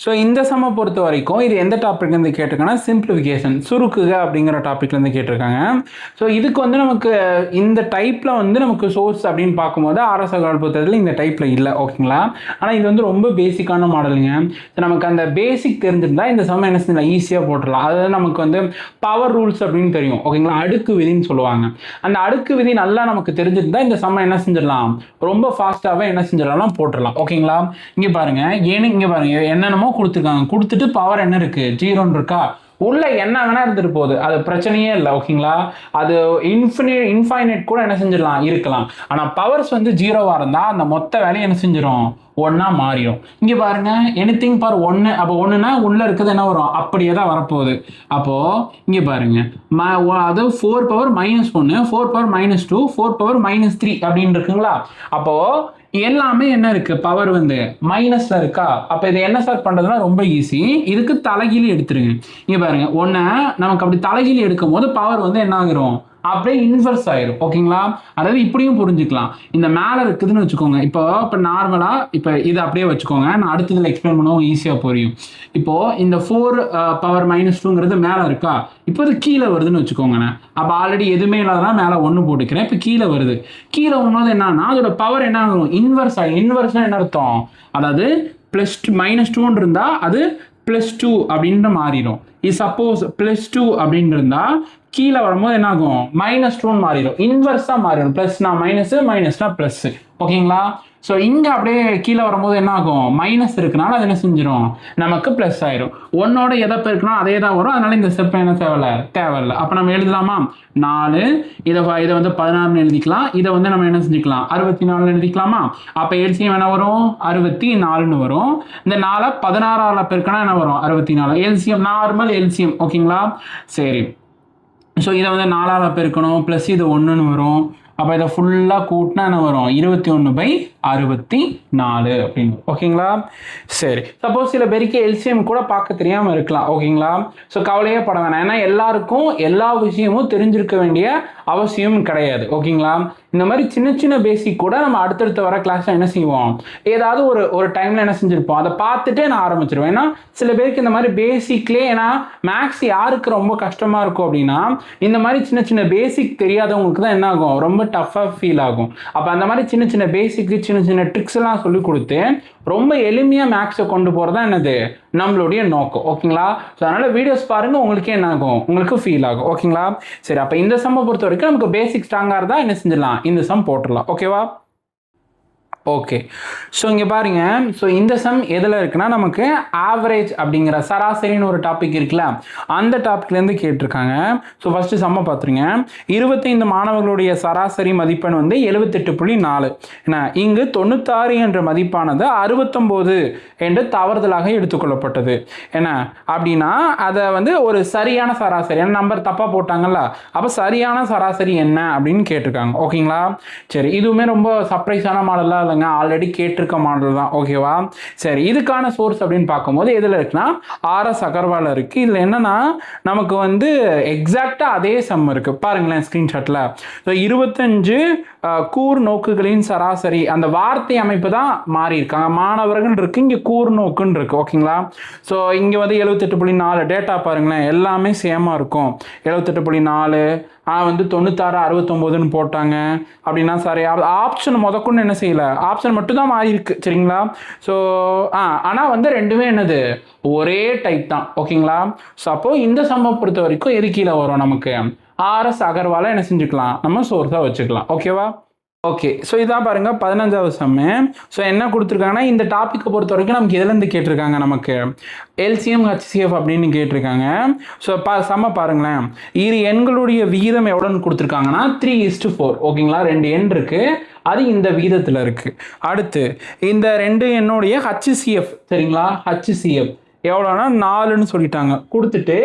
ஸோ இந்த சம்மை பொறுத்த வரைக்கும் இது எந்த டாப்பிக்லேருந்து கேட்டிருக்காங்கன்னா, சிம்பிளிஃபிகேஷன், சுருக்குக அப்படிங்கிற டாப்பிக்லேருந்து கேட்டிருக்காங்க. ஸோ இதுக்கு வந்து நமக்கு இந்த டைப்பில் வந்து நமக்கு சோர்ஸ் அப்படின்னு பார்க்கும்போது ஆர்எஸ் அகர்வால் புத்தகத்தில் இந்த டைப்பில் இல்லை. ஓகேங்களா, ஆனால் இது வந்து ரொம்ப பேசிக்கான மாடலுங்க. ஸோ நமக்கு அந்த பேசிக் தெரிஞ்சிருந்தால் இந்த சம்மை என்ன செஞ்சலாம், ஈஸியாக போட்டுடலாம். அதாவது நமக்கு வந்து பவர் ரூல்ஸ் அப்படின்னு தெரியும். ஓகேங்களா, அடுக்கு விதின்னு சொல்லுவாங்க. அந்த அடுக்கு விதி நல்லா நமக்கு தெரிஞ்சிருந்தால் இந்த சம்மை என்ன செஞ்சிடலாம், ரொம்ப ஃபாஸ்ட்டாகவே என்ன செஞ்சிடலாம், போட்டுடலாம். ஓகேங்களா, இங்கே பாருங்கள், இங்கே பாருங்கள், என்னென்னமோ கொடுத்துருக்காங்க. கொடுத்துட்டு பவர் என்ன இருக்கு, 0 இருக்கா, உள்ள என்ன வேணா இருந்துட்டு போகுது, அது பிரச்சனையே இல்லை. ஓகேங்களா, அது இன்ஃபைனைட் கூட என்ன செஞ்சிடலாம், இருக்கலாம். ஆனால் பவர்ஸ் வந்து 0வா இருந்தால் அந்த மொத்த வேலையை என்ன செஞ்சிடும், 1ஆ மாறிடும். இங்கே பாருங்க, எனிதிங் பவர் 1. அப்போ 1னா உள்ள இருக்கிறது என்ன வரும், அப்படியே தான் வரப்போகுது. அப்போ இங்கே பாருங்க, அது 4 பவர் -1, 4 பவர் -2, 4 பவர் -3 அப்படின்னு இருக்குங்களா. அப்போ எல்லாமே என்ன இருக்கு, பவர் வந்து மைனஸ்ல இருக்கா. அப்ப இதை என்ன சார் பண்றதுன்னா ரொம்ப ஈஸி. இதுக்கு தலைகீழி எடுத்துருங்க. இங்க பாருங்க, ஒன்னு நமக்கு அப்படி தலைகீழி எடுக்கும் போது பவர் வந்து என்ன ஆகிரும், அப்படியே இன்வெர்ஸ் ஆயிரும். ஓகேங்களா, அதாவது இப்படியும் புரிஞ்சுக்கலாம். இந்த மேலே இருக்குதுன்னு வச்சுக்கோங்க. இப்போ நார்மலாக இப்போ இதை அப்படியே வச்சுக்கோங்க. நான் அடுத்ததில் எக்ஸ்பிளைன் பண்ணவும் ஈஸியாக புரியும். இப்போ இந்த 4 பவர் -2ங்கிறது மேலே இருக்கா, இப்போ இது கீழே வருதுன்னு வச்சுக்கோங்கண்ணே. அப்போ ஆல்ரெடி எதுவுமே இல்லாதனா மேலே 1 போட்டுக்கிறேன். இப்போ கீழே வருது. கீழே வரும்போது என்னன்னா அதோட பவர் என்ன ஆகும், இன்வெர்ஸ் ஆகும். இன்வெர்ஸ்னா என்ன அர்த்தம், அதாவது -2 இருந்தால் அது +2 அப்படின்ற மாறிடும். இது சப்போஸ் +2 அப்படின்னு இருந்தா கீழே வரும்போது என்ன ஆகும், -2 மாறிடும். இன்வெர்ஸா மாறிடும். பிளஸ்னா மைனஸ், மைனஸ்னா பிளஸ். ஓகேங்களா, ஸோ இங்கே அப்படியே கீழே வரும்போது என்ன ஆகும், மைனஸ் இருக்குனால அது என்ன செஞ்சிடும், நமக்கு ப்ளஸ் ஆயிரும். 1ஓட எதை பெருக்குனா அதே தான் வரும். அதனால இந்த ஸ்டெப் என்ன தேவையில்லை. அப்போ நம்ம எழுதலாமா, 4 இதை வந்து 16 எழுதிக்கலாம். இதை வந்து நம்ம என்ன செஞ்சுக்கலாம், 64 எழுதிக்கலாமா. அப்போ எல்சிஎம் என்ன வரும், 64 வரும். இந்த 4 16ஆல் பெருக்கினா என்ன வரும், 64. LCM normal LCM. ஓகேங்களா, சரி. ஸோ இதை வந்து 4ஆல் பெருக்கணும், ப்ளஸ் இது 1ன்னு வரும். அப்போ இதை ஃபுல்லாக கூட்டினா என்ன வரும், 21/64 அப்படின்னு. ஓகேங்களா, சரி. சப்போஸ் சில பேருக்கு எல்சிஎம் கூட பார்க்க தெரியாமல் இருக்கலாம். ஓகேங்களா, ஸோ கவலையே பட வேணாம். ஏன்னா எல்லாருக்கும் எல்லா விஷயமும் தெரிஞ்சிருக்க வேண்டிய அவசியம் கிடையாது. ஓகேங்களா, இந்த மாதிரி சின்ன சின்ன பேசிக் கூட நம்ம அடுத்தடுத்த வர கிளாஸில் என்ன செய்வோம், ஏதாவது ஒரு டைமில் என்ன செஞ்சுருப்போம், அதை பார்த்துட்டே நான் ஆரம்பிச்சிருவேன். ஏன்னா சில பேருக்கு இந்த மாதிரி பேசிக்லேயே, ஏன்னா மேக்ஸ் யாருக்கு ரொம்ப கஷ்டமாக இருக்கும் அப்படின்னா இந்த மாதிரி சின்ன சின்ன பேசிக் தெரியாதவங்களுக்கு தான் என்ன ஆகும், ரொம்ப டஃப்பாக ஃபீல் ஆகும். அப்போ அந்த மாதிரி சின்ன சின்ன பேசிக்கு சின்ன சின்ன ட்ரிக்ஸ் எல்லாம் சொல்லி கொடுத்து ரொம்ப எளிமையாக மேக்ஸை கொண்டு போகிறதா என்னது நம்மளுடைய நோக்கம். ஓகேங்களா, ஸோ அதனால் வீடியோஸ் பாருங்கள், உங்களுக்கே என்ன ஆகும், உங்களுக்கு ஃபீல் ஆகும். ஓகேங்களா, சரி. அப்போ இந்த சம்மை பொறுத்த வரைக்கும் நமக்கு பேசிக் ஸ்ட்ராங்காக இருந்தால் என்ன செஞ்சிடலாம், இந்த சம் போட்டுடலாம். ஓகேவா, ஓகே. ஸோ இங்கே பாருங்க, ஸோ இந்த சம் எதில் இருக்குன்னா நமக்கு ஆவரேஜ் அப்படிங்கிற சராசரின்னு ஒரு டாபிக் இருக்குல்ல, அந்த டாபிக்லேருந்து கேட்டிருக்காங்க. ஸோ ஃபஸ்ட்டு சம்மை பார்த்துருங்க. 25 மாணவர்களுடைய சராசரி மதிப்பெண் வந்து 78.4. ஏன்னா இங்கு 96 என்ற மதிப்பானது 69 என்று தவறுதலாக எடுத்துக்கொள்ளப்பட்டது. என்ன அப்படின்னா அதை வந்து ஒரு சரியான சராசரி, ஏன்னா நம்பர் தப்பாக போட்டாங்கல்ல, அப்போ சரியான சராசரி என்ன அப்படின்னு கேட்டிருக்காங்க. ஓகேங்களா? சரி, இதுவுமே ரொம்ப சர்ப்ரைஸான மாடலாக இல்லைங்க, ஆல்ரெடி கேட்டிருக்க மாடல் தான். ஓகேவா? சரி, இதுக்கான சோர்ஸ் அப்படின்னு பார்க்கும்போது எதில் இருக்குன்னா ஆர்எஸ் அகர்வால் இருக்குது. இதில் என்னன்னா நமக்கு வந்து எக்ஸாக்டாக அதே சம் இருக்குது பாருங்களேன் ஸ்க்ரீன்ஷாட்டில். ஸோ 25 கூர் நோக்குகளின் சராசரி, அந்த வார்த்தை அமைப்பு தான் மாறி இருக்காங்க. மாணவர்கள் இருக்குது, இங்கே கூர் நோக்குன்னு இருக்குது. ஓகேங்களா? ஸோ இங்கே வந்து 78.4 டேட்டா பாருங்களேன், எல்லாமே சேமாக இருக்கும். 78.4 வந்து 96 69ன்னு போட்டாங்க அப்படின்னா சரி. ஆப்ஷன் முதற்கொண்டு என்ன செய்யலை, ஆப்ஷன் மட்டும்தான் மாறி இருக்கு. சரிங்களா? ஸோ ஆனால் வந்து ரெண்டுமே என்னது ஒரே டைப் தான். ஓகேங்களா? ஸோ அப்போ இந்த சம்மை பொறுத்த வரைக்கும் எது கீழே வரும், நமக்கு ஆர்எஸ் அகர்வாலை என்ன செஞ்சுக்கலாம், நம்ம சோர்ஸாக வச்சுக்கலாம். ஓகேவா? ஓகே. ஸோ இதான் பாருங்கள் 15வது சம்மு. ஸோ என்ன கொடுத்துருக்காங்கன்னா இந்த டாப்பிக்கை பொறுத்த வரைக்கும் நமக்கு எதுலேருந்து கேட்டிருக்காங்க, நமக்கு எல்சிஎம் ஹச்சிஎஃப் அப்படின்னு கேட்டிருக்காங்க. ஸோ சம்ம பாருங்களேன், இரு எண்களுடைய விகிதம் எவ்வளோன்னு கொடுத்துருக்காங்கன்னா 3:4. ஓகேங்களா? 2 எண் இருக்குது, அது இந்த விகிதத்தில் இருக்குது. அடுத்து இந்த 2 எண்ணுடைய ஹச்சிஎஃப், சரிங்களா, ஹச்சிஎஃப் எவ்வளோனா 4ன்னு சொல்லிட்டாங்க. கொடுத்துட்டு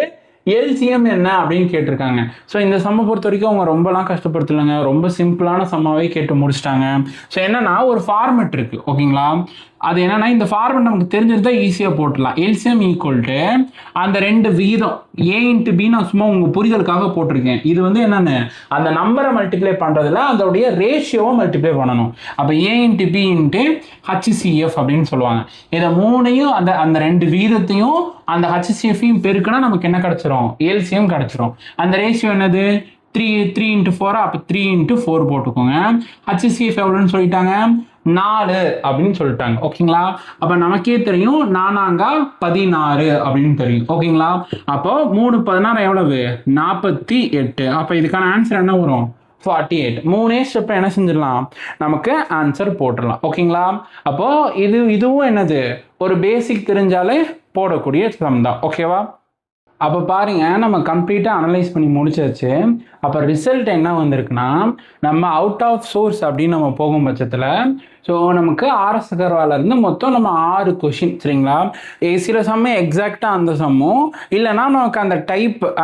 எல்சிஎம் என்ன அப்படின்னு கேட்டிருக்காங்க. ஸோ இந்த சம்மை பொறுத்த வரைக்கும் அவங்க ரொம்பலாம் கஷ்டப்படுத்தலைங்க, ரொம்ப சிம்பிளான சம்மாவே கேட்டு முடிச்சிட்டாங்க. ஸோ என்னன்னா ஒரு ஃபார்மெட் இருக்குது. ஓகேங்களா? அது என்னன்னா இந்த ஃபார்மெட் நமக்கு தெரிஞ்சிருந்தா ஈஸியாக போட்டுடலாம். எல்சிஎம் ஈக்குவல் டு அந்த 2 விகிதம் ஏ இன்ட்டு பி, நான் சும்மா உங்கள் புரிதலுக்காக போட்டிருக்கேன். இது வந்து என்னென்னு அந்த நம்பரை மல்டிப்ளை பண்ணுறதுல அதோடைய ரேஷியோவை மல்டிப்ளை பண்ணணும். அப்போ A into B into HCF அப்படின்னு சொல்லுவாங்க. இதை மூணையும் அந்த 2 விகிதத்தையும் அந்த ஹச்சிஎஃப்பையும் பெருக்குனா நமக்கு என்ன கிடச்சிரும், எல்சிஎம் கிடச்சிரும். அந்த ரேஷியோ என்னது 3 × 4, அப்போ 3 × 4 போட்டுக்கோங்க. ஹச்சிஎஃப் எவ்வளோன்னு சொல்லிட்டாங்க, 4 அப்படின்னு சொல்லிட்டாங்க. ஓகேங்களா? அப்போ நமக்கே தெரியும் 4×16 அப்படின்னு தெரியும். ஓகேங்களா? அப்போ 3 16 எவ்வளவு, 48. அப்போ இதுக்கான ஆன்சர் என்ன வரும், 48. 3 ஸ்டெப் என்ன செஞ்சிடலாம், நமக்கு ஆன்சர் போட்டுடலாம். ஓகேங்களா? அப்போ இதுவும் என்னது ஒரு பேசிக் தெரிஞ்சாலே போடக்கூடிய சம் தான். ஓகேவா? அப்போ பாருங்க, நம்ம கம்ப்ளீட்டாக அனலைஸ் பண்ணி முடிச்சாச்சு. அப்போ ரிசல்ட் என்ன வந்திருக்குன்னா, நம்ம அவுட் ஆஃப் சோர்ஸ் அப்படின்னு நம்ம போகும் பட்சத்தில் ஸோ நமக்கு ஆர்எஸ் அகர்வாலேருந்து மொத்தம் நம்ம 6 கொஷின், சரிங்களா? சில சம்மு எக்ஸாக்டாக அந்த சம்மும் இல்லைனா நமக்கு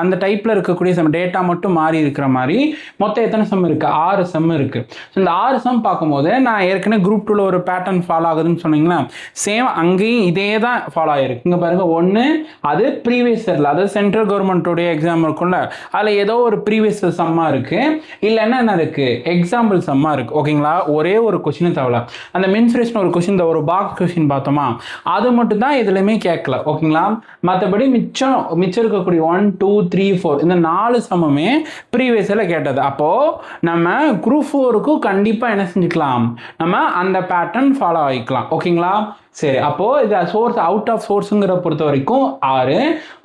அந்த டைப்பில் இருக்கக்கூடிய சம் டேட்டா மட்டும் மாறி இருக்கிற மாதிரி மொத்தம் எத்தனை சம் இருக்குது, 6 சம் இருக்குது. ஸோ இந்த 6 சம் பார்க்கும்போது நான் ஏற்கனவே குரூப் 2ல் ஒரு பேட்டர்ன் ஃபாலோ ஆகுதுன்னு சொன்னீங்களா, சேம் அங்கேயும் இதே தான் ஃபாலோ ஆகிருக்கு. இங்கே பாருங்கள், ஒன்று அது ப்ரீவியஸ் இயரில், அதாவது சென்ட்ரல் கவர்மெண்ட்டோடைய எக்ஸாம் இருக்கும்ல, அதில் ஏதோ ஒரு ப்ரீவியஸ் சம்மாக இருக்குது, இல்லைன்னா என்ன இருக்குது எக்ஸாம்பிள் சம்மாக இருக்குது. ஓகேங்களா? ஒரே ஒரு கொஷினை தவிர அந்த மென்சுரேஷன் ஒரு கொஷின், இந்த ஒரு பாக்ஸ் கொஷின் பார்த்தோமா, அது மட்டும் தான் எதுலையுமே கேட்கல. ஓகேங்களா? மற்றபடி மிச்சம் இருக்கக்கூடிய 1 2 3 4 இந்த 4 சமமே ப்ரீவியஸில் கேட்டது. அப்போது நம்ம குரூப் 4க்கும் கண்டிப்பாக என்ன செஞ்சுக்கலாம், நம்ம அந்த பேட்டர்ன் ஃபாலோ ஆகிக்கலாம். ஓகேங்களா? சரி, அப்போது இது சோர்ஸ் அவுட் ஆஃப் சோர்ஸுங்கிற பொறுத்த வரைக்கும் 6.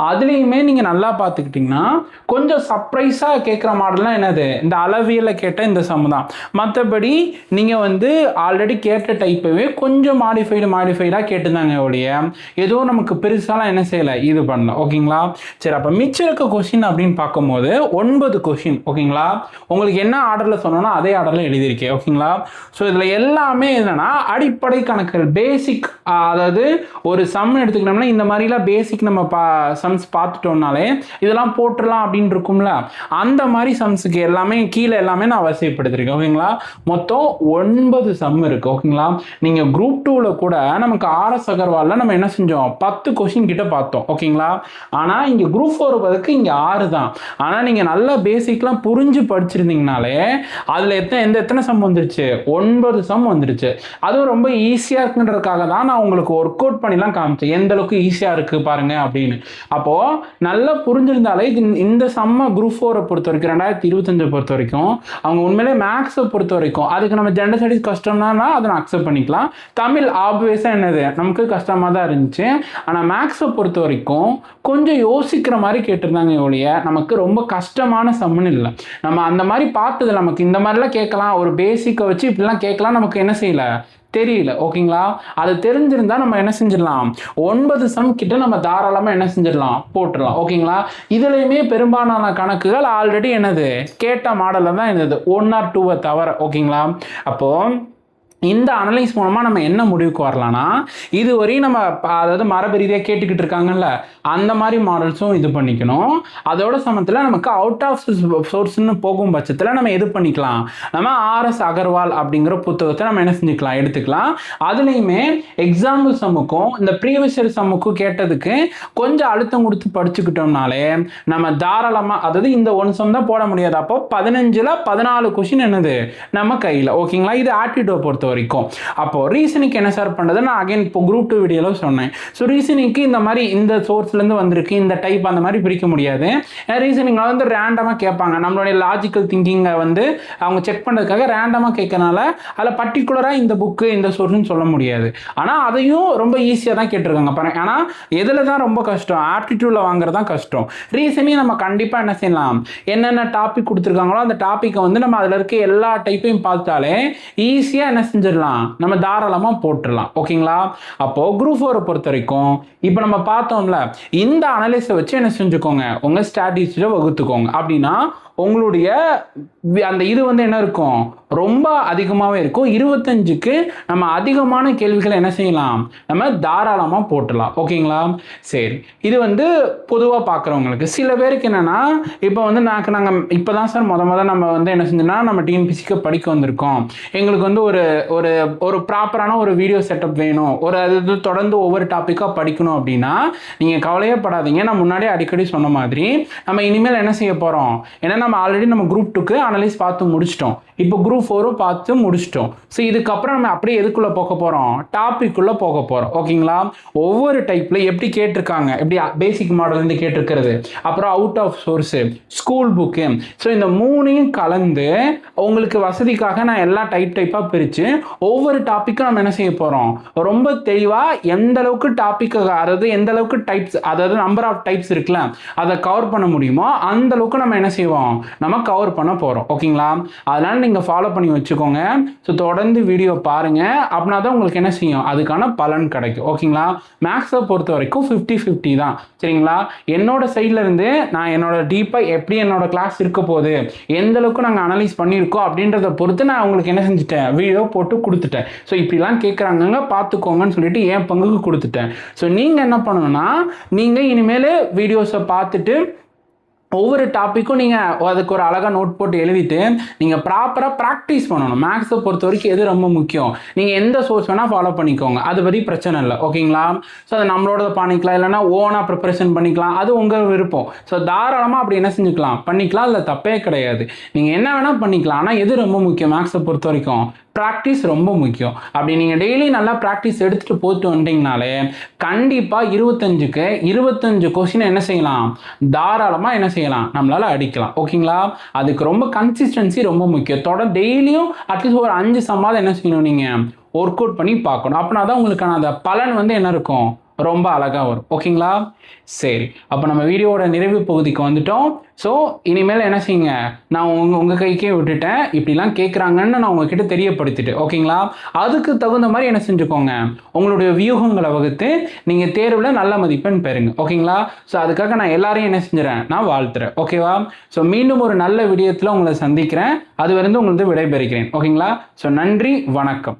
அதுலேயுமே நீங்கள் நல்லா பார்த்துக்கிட்டிங்கன்னா கொஞ்சம் சர்ப்ரைஸாக கேட்குற மாடல்லாம் என்னது, இந்த அளவியலில் கேட்ட இந்த சம் தான். மற்றபடி நீங்கள் வந்து ஆல்ரெடி கேட்ட டைப்பவே கொஞ்சம் மாடிஃபைடாக கேட்டுருந்தாங்க ஒழிய எதுவும் நமக்கு பெருசாலாம் என்ன செய்யலை, இது பண்ணல. ஓகேங்களா? சரி, அப்போ மிச்சம் இருக்க கொஷின் அப்படின்னு பார்க்கும்போது 9 கொஷின். ஓகேங்களா? உங்களுக்கு என்ன ஆர்டரில் சொன்னோன்னா அதே ஆர்டரில் எழுதியிருக்கேன். ஓகேங்களா? ஸோ இதில் எல்லாமே என்னென்னா அடிப்படை கணக்குகள், பேசிக், அதாவது ஒரு சம் எடுத்துக்கிட்டோம்னா இந்த மாதிரிலாம் பேசிக் நம்ம சம்ஸ் பார்த்துட்டோம்னாலே இதெல்லாம் போட்டுடலாம் அப்படின்னு இருக்கும்ல, அந்த மாதிரி சம்ஸுக்கு எல்லாமே கீழே எல்லாமே நான் அவசியப்படுத்திருக்கேன். ஓகேங்களா? மொத்தம் 9 சம் இருக்குது. ஓகேங்களா? நீங்கள் குரூப் 2ல் கூட நமக்கு ஆர்எஸ் அகர்வாலில் நம்ம என்ன செஞ்சோம், 10 கொஷின் கிட்ட பார்த்தோம். ஓகேங்களா? ஆனால் இங்கே குரூப் 4 பதிலுக்கு இங்கே 6 தான். ஆனால் நீங்கள் நல்லா பேசிக்லாம் புரிஞ்சு படிச்சிருந்தீங்கனாலே அதில் எத்தனை சம் வந்துருச்சு, 9 சம் வந்துருச்சு. அதுவும் ரொம்ப ஈஸியாக இருக்குன்றதுக்காக தான் நான் உங்களுக்கு ஒர்க் அவுட் பண்ணிலாம் காமிச்சேன், எந்த அளவுக்கு ஈஸியாக இருக்குது பாருங்க அப்படின்னு. அப்போது நல்லா புரிஞ்சிருந்தாலே இந்த சம்ம குரூப் 4 பொறுத்த வரைக்கும் 2025 பொறுத்த வரைக்கும் அவங்க உண்மையிலே மேக்ஸை பொறுத்த வரைக்கும் அதுக்கு நம்ம ஜெண்டர் ஸ்டடீஸ் கஷ்டம்னா அதை நான் அக்செப்ட் பண்ணிக்கலாம். தமிழ் ஆப்வியஸாக என்னது நமக்கு கஷ்டமாக தான் இருந்துச்சு. ஆனால் மேக்ஸை பொறுத்த வரைக்கும் கொஞ்சம் யோசிக்கிற மாதிரி கேட்டிருந்தாங்க ஒழிய நமக்கு ரொம்ப கஷ்டமான சம்முன்னு இல்லை. நம்ம அந்த மாதிரி பார்த்தது நமக்கு இந்த மாதிரிலாம் கேட்கலாம், ஒரு பேசிக்கை வச்சு இப்படிலாம் கேட்கலாம் நமக்கு என்ன செய்யலை தெரியல. ஓகேங்களா? அது தெரிஞ்சிருந்தா நம்ம என்ன செஞ்சிடலாம், 9 சம் கிட்ட நம்ம தாராளமா என்ன செஞ்சிடலாம், போட்டுடலாம். ஓகேங்களா? இதுலயுமே பெரும்பாலான கணக்குகள் ஆல்ரெடி என்னது கேட்ட மாடல்ல தான் இருந்தது, 1 or 2 தவிர. ஓகேங்களா? அப்போ இந்த அனலைஸ் மூலமா நம்ம என்ன முடிவுக்கு வரலாம்னா, இதுவரையும் நம்ம அதாவது மரபு ரீதியாக கேட்டுக்கிட்டு இருக்காங்கல்ல, அந்த மாதிரி மாடல்ஸும் இது பண்ணிக்கணும். அதோட சமயத்தில் நமக்கு அவுட் ஆஃப் சோர்ஸ்னு போகும் பட்சத்தில் நம்ம எது பண்ணிக்கலாம், நம்ம ஆர்எஸ் அகர்வால் அப்படிங்கிற புத்தகத்தை நம்ம என்ன செஞ்சுக்கலாம், எடுத்துக்கலாம். அதுலேயுமே எக்ஸாம்பிள் சம்முக்கும் இந்த ப்ரீவியஸ் இயர் சம்முக்கும் கேட்டதுக்கு கொஞ்சம் அழுத்தம் கொடுத்து படிச்சுக்கிட்டோம்னாலே நம்ம தாராளமாக, அதாவது இந்த 1 சம் தான் போட முடியாது, அப்போ 15ல் 14 கொஸ்டின் என்னது நம்ம கையில். ஓகேங்களா? இது ஆப்டிடியூட் பொறுத்த வரைக்கும். அப்போ ரீசனிங் என்ன சார் பண்றது, நான் அகைன் இப்போ குரூப் 2 வீடியோல சொன்னேன். ஸோ ரீசனிங்க்கு இந்த மாதிரி இந்த சோர்ஸ்ல இருந்து வந்திருக்கு, இந்த டைப் அந்த மாதிரி பிரிக்க முடியாது. ரீசனிங்ல வந்து ரேண்டமா கேட்பாங்க, நம்மளுடைய லாஜிக்கல் திங்கிங்கை வந்து அவங்க செக் பண்ணுறதுக்காக ரேண்டமா கேட்கறனால அதில் பர்டிகுலரா இந்த புக்கு இந்த சோர்ஸ்னு சொல்ல முடியாது. ஆனால் அதையும் ரொம்ப ஈஸியாக தான் கேட்டிருக்காங்க பாருங்க. ஆனால் எதில் தான் ரொம்ப கஷ்டம், ஆப்டிடியூட்ல வாங்குறது தான் கஷ்டம். ரீசனிங் நம்ம கண்டிப்பாக என்ன செய்யலாம், என்னென்ன டாபிக் கொடுத்துருக்காங்களோ அந்த டாப்பிக்கை வந்து நம்ம அதில் இருக்க எல்லா டைப்பையும் பார்த்தாலே ஈஸியாக என்ன செஞ்சிடலாம், நம்ம தாராளமா போட்டுடலாம். ஓகேங்களா? அப்போ குரூப் 4 பொறுத்த வரைக்கும் இப்போ நம்ம பார்த்தோம்ல, இந்த அனலைஸை வச்சு என்ன செஞ்சுக்கோங்க, உங்க ஸ்ட்ராட்டஜியை வகுத்துக்கோங்க. அப்படின்னா உங்களுடைய அந்த இது வந்து என்ன இருக்கும், ரொம்ப அதிகமாகவே இருக்கும். 25க்கு நம்ம அதிகமான கேள்விகளை என்ன செய்யலாம், நம்ம தாராளமாக போட்டலாம். ஓகேங்களா? சரி, இது வந்து பொதுவாக பார்க்குறவங்களுக்கு. சில பேருக்கு என்னென்னா, இப்போ வந்து நாங்கள் இப்போ தான் சார் நம்ம வந்து என்ன செஞ்சோன்னா, நம்ம டிஎன்பிசிக்கு படிக்க வந்திருக்கோம், எங்களுக்கு வந்து ஒரு ஒரு ஒரு ப்ராப்பரான ஒரு வீடியோ செட்டப் வேணும், ஒரு அது தொடர்ந்து ஒவ்வொரு டாப்பிக்காக படிக்கணும் அப்படின்னா நீங்கள் கவலையே படாதீங்க. நான் முன்னாடியே அடிக்கடி சொன்ன மாதிரி நம்ம இனிமேல் என்ன செய்ய போகிறோம், ஏன்னா நம்ம ஆல்ரெடி நம்ம குரூப் 2க்கு அனலைஸ் பார்த்து முடிச்சிட்டோம், இப்போ குரூப் 4ம் பார்த்து முடிச்சிட்டோம். ஸோ இதுக்கப்புறம் நம்ம அப்படியே எதுக்குள்ளே போக போகிறோம், டாபிக்குள்ளே போக போகிறோம். ஓகேங்களா? ஒவ்வொரு டைப்பில் எப்படி கேட்டிருக்காங்க, எப்படி பேசிக் மாடல்லேருந்து கேட்டிருக்கிறது, அப்புறம் out of source, school book, so இந்த 3ஐயும் கலந்து உங்களுக்கு வசதிக்காக நான் எல்லா டைப்பாக பிரித்து ஒவ்வொரு டாப்பிக்கும் நம்ம என்ன செய்ய போகிறோம், ரொம்ப தெளிவாக எந்த அளவுக்கு டாபிக், அதாவது எந்த அளவுக்கு டைப்ஸ், அதாவது நம்பர் ஆஃப் டைப்ஸ் இருக்குல்ல, அதை கவர் பண்ண முடியுமோ அந்த அளவுக்கு நம்ம என்ன செய்வோம், நம்ம கவர் பண்ண போகிறோம். ஓகேங்களா? அதனால் நீங்கள் ஃபாலோ பண்ணி வச்சுக்கோங்க. ஸோ தொடர்ந்து வீடியோ பாருங்கள், அப்படின்னா தான் உங்களுக்கு என்ன செய்யும், அதுக்கான பலன் கிடைக்கும். ஓகேங்களா? மேக்ஸை பொறுத்த வரைக்கும் 50-50 தான். சரிங்களா? என்னோட சைடில் இருந்து நான் என்னோட டீப்பாக எப்படி என்னோட கிளாஸ் இருக்க போகுது, எந்த அளவுக்கு நாங்கள் அனலைஸ் பண்ணியிருக்கோம் அப்படின்றத பொறுத்து நான் உங்களுக்கு என்ன செஞ்சுட்டேன், வீடியோ போட்டு கொடுத்துட்டேன். ஸோ இப்படிலாம் கேட்குறாங்க பார்த்துக்கோங்கன்னு சொல்லிட்டு என் பங்குக்கு கொடுத்துட்டேன். ஸோ நீங்கள் என்ன பண்ணணும்னா, நீங்கள் இனிமேல் வீடியோஸை பார்த்துட்டு ஒவ்வொரு டாப்பிக்கும் நீங்கள் அதுக்கு ஒரு அழகாக நோட் போட்டு எழுதிட்டு நீங்கள் ப்ராப்பராக ப்ராக்டிஸ் பண்ணணும். மேக்ஸை பொறுத்த வரைக்கும் எது ரொம்ப முக்கியம், நீங்கள் எந்த சோர்ஸ் வேணால் ஃபாலோ பண்ணிக்கோங்க, அது பற்றி பிரச்சனை இல்லை. ஓகேங்களா? ஸோ அதை நம்மளோட பண்ணிக்கலாம், இல்லைனா ஓனாக ப்ரிப்பரேஷன் பண்ணிக்கலாம், அது உங்கள் விருப்பம். ஸோ தாராளமாக அப்படி என்ன செஞ்சுக்கலாம், பண்ணிக்கலாம், இல்லை தப்பே கிடையாது. நீங்கள் என்ன வேணால் பண்ணிக்கலாம். ஆனால் எது ரொம்ப முக்கியம் மேக்ஸை பொறுத்த வரைக்கும், ப்ராக்டிஸ் ரொம்ப முக்கியம். அப்படி நீங்கள் டெய்லி நல்லா ப்ராக்டிஸ் எடுத்துகிட்டு போட்டு வந்துட்டீங்கனாலே கண்டிப்பாக 25 கொஸ்டின் என்ன செய்யலாம், தாராளமாக என்ன செய்யலாம், நம்மளால் அடிக்கலாம். ஓகேங்களா? அதுக்கு ரொம்ப கன்சிஸ்டன்சி ரொம்ப முக்கியம். தொடர்ந்து டெய்லியும் அட்லீஸ்ட் ஒரு 5 சம்மாவது என்ன செய்யணும், நீங்கள் ஒர்க் அவுட் பண்ணி பார்க்கணும். அப்படின்னா தான் உங்களுக்கான அந்த பலன் வந்து என்ன இருக்கும், ரொம்ப அழகாக வரும். ஓகேங்களா? சரி, அப்போ நம்ம வீடியோவோட நிறைவு பகுதிக்கு வந்துட்டோம். ஸோ இனிமேல் என்ன செய்யுங்க, நான் உங்கள் கைக்கே விட்டுட்டேன், இப்படிலாம் கேட்குறாங்கன்னு நான் உங்ககிட்ட தெரியப்படுத்திட்டேன். ஓகேங்களா? அதுக்கு தகுந்த மாதிரி என்ன செஞ்சுக்கோங்க, உங்களுடைய வியூகங்களை வகுத்து நீங்கள் தேர்வில் நல்ல மதிப்பெண் பெறுங்க. ஓகேங்களா? ஸோ அதுக்காக நான் எல்லாரையும் என்ன செஞ்சுறேன், நான் வாழ்த்துறேன். ஓகேவா? ஸோ மீண்டும் ஒரு நல்ல விடயத்தில் உங்களை சந்திக்கிறேன். அது வந்து உங்களுக்கு விடைபெறுகிறேன். ஓகேங்களா? ஸோ நன்றி, வணக்கம்.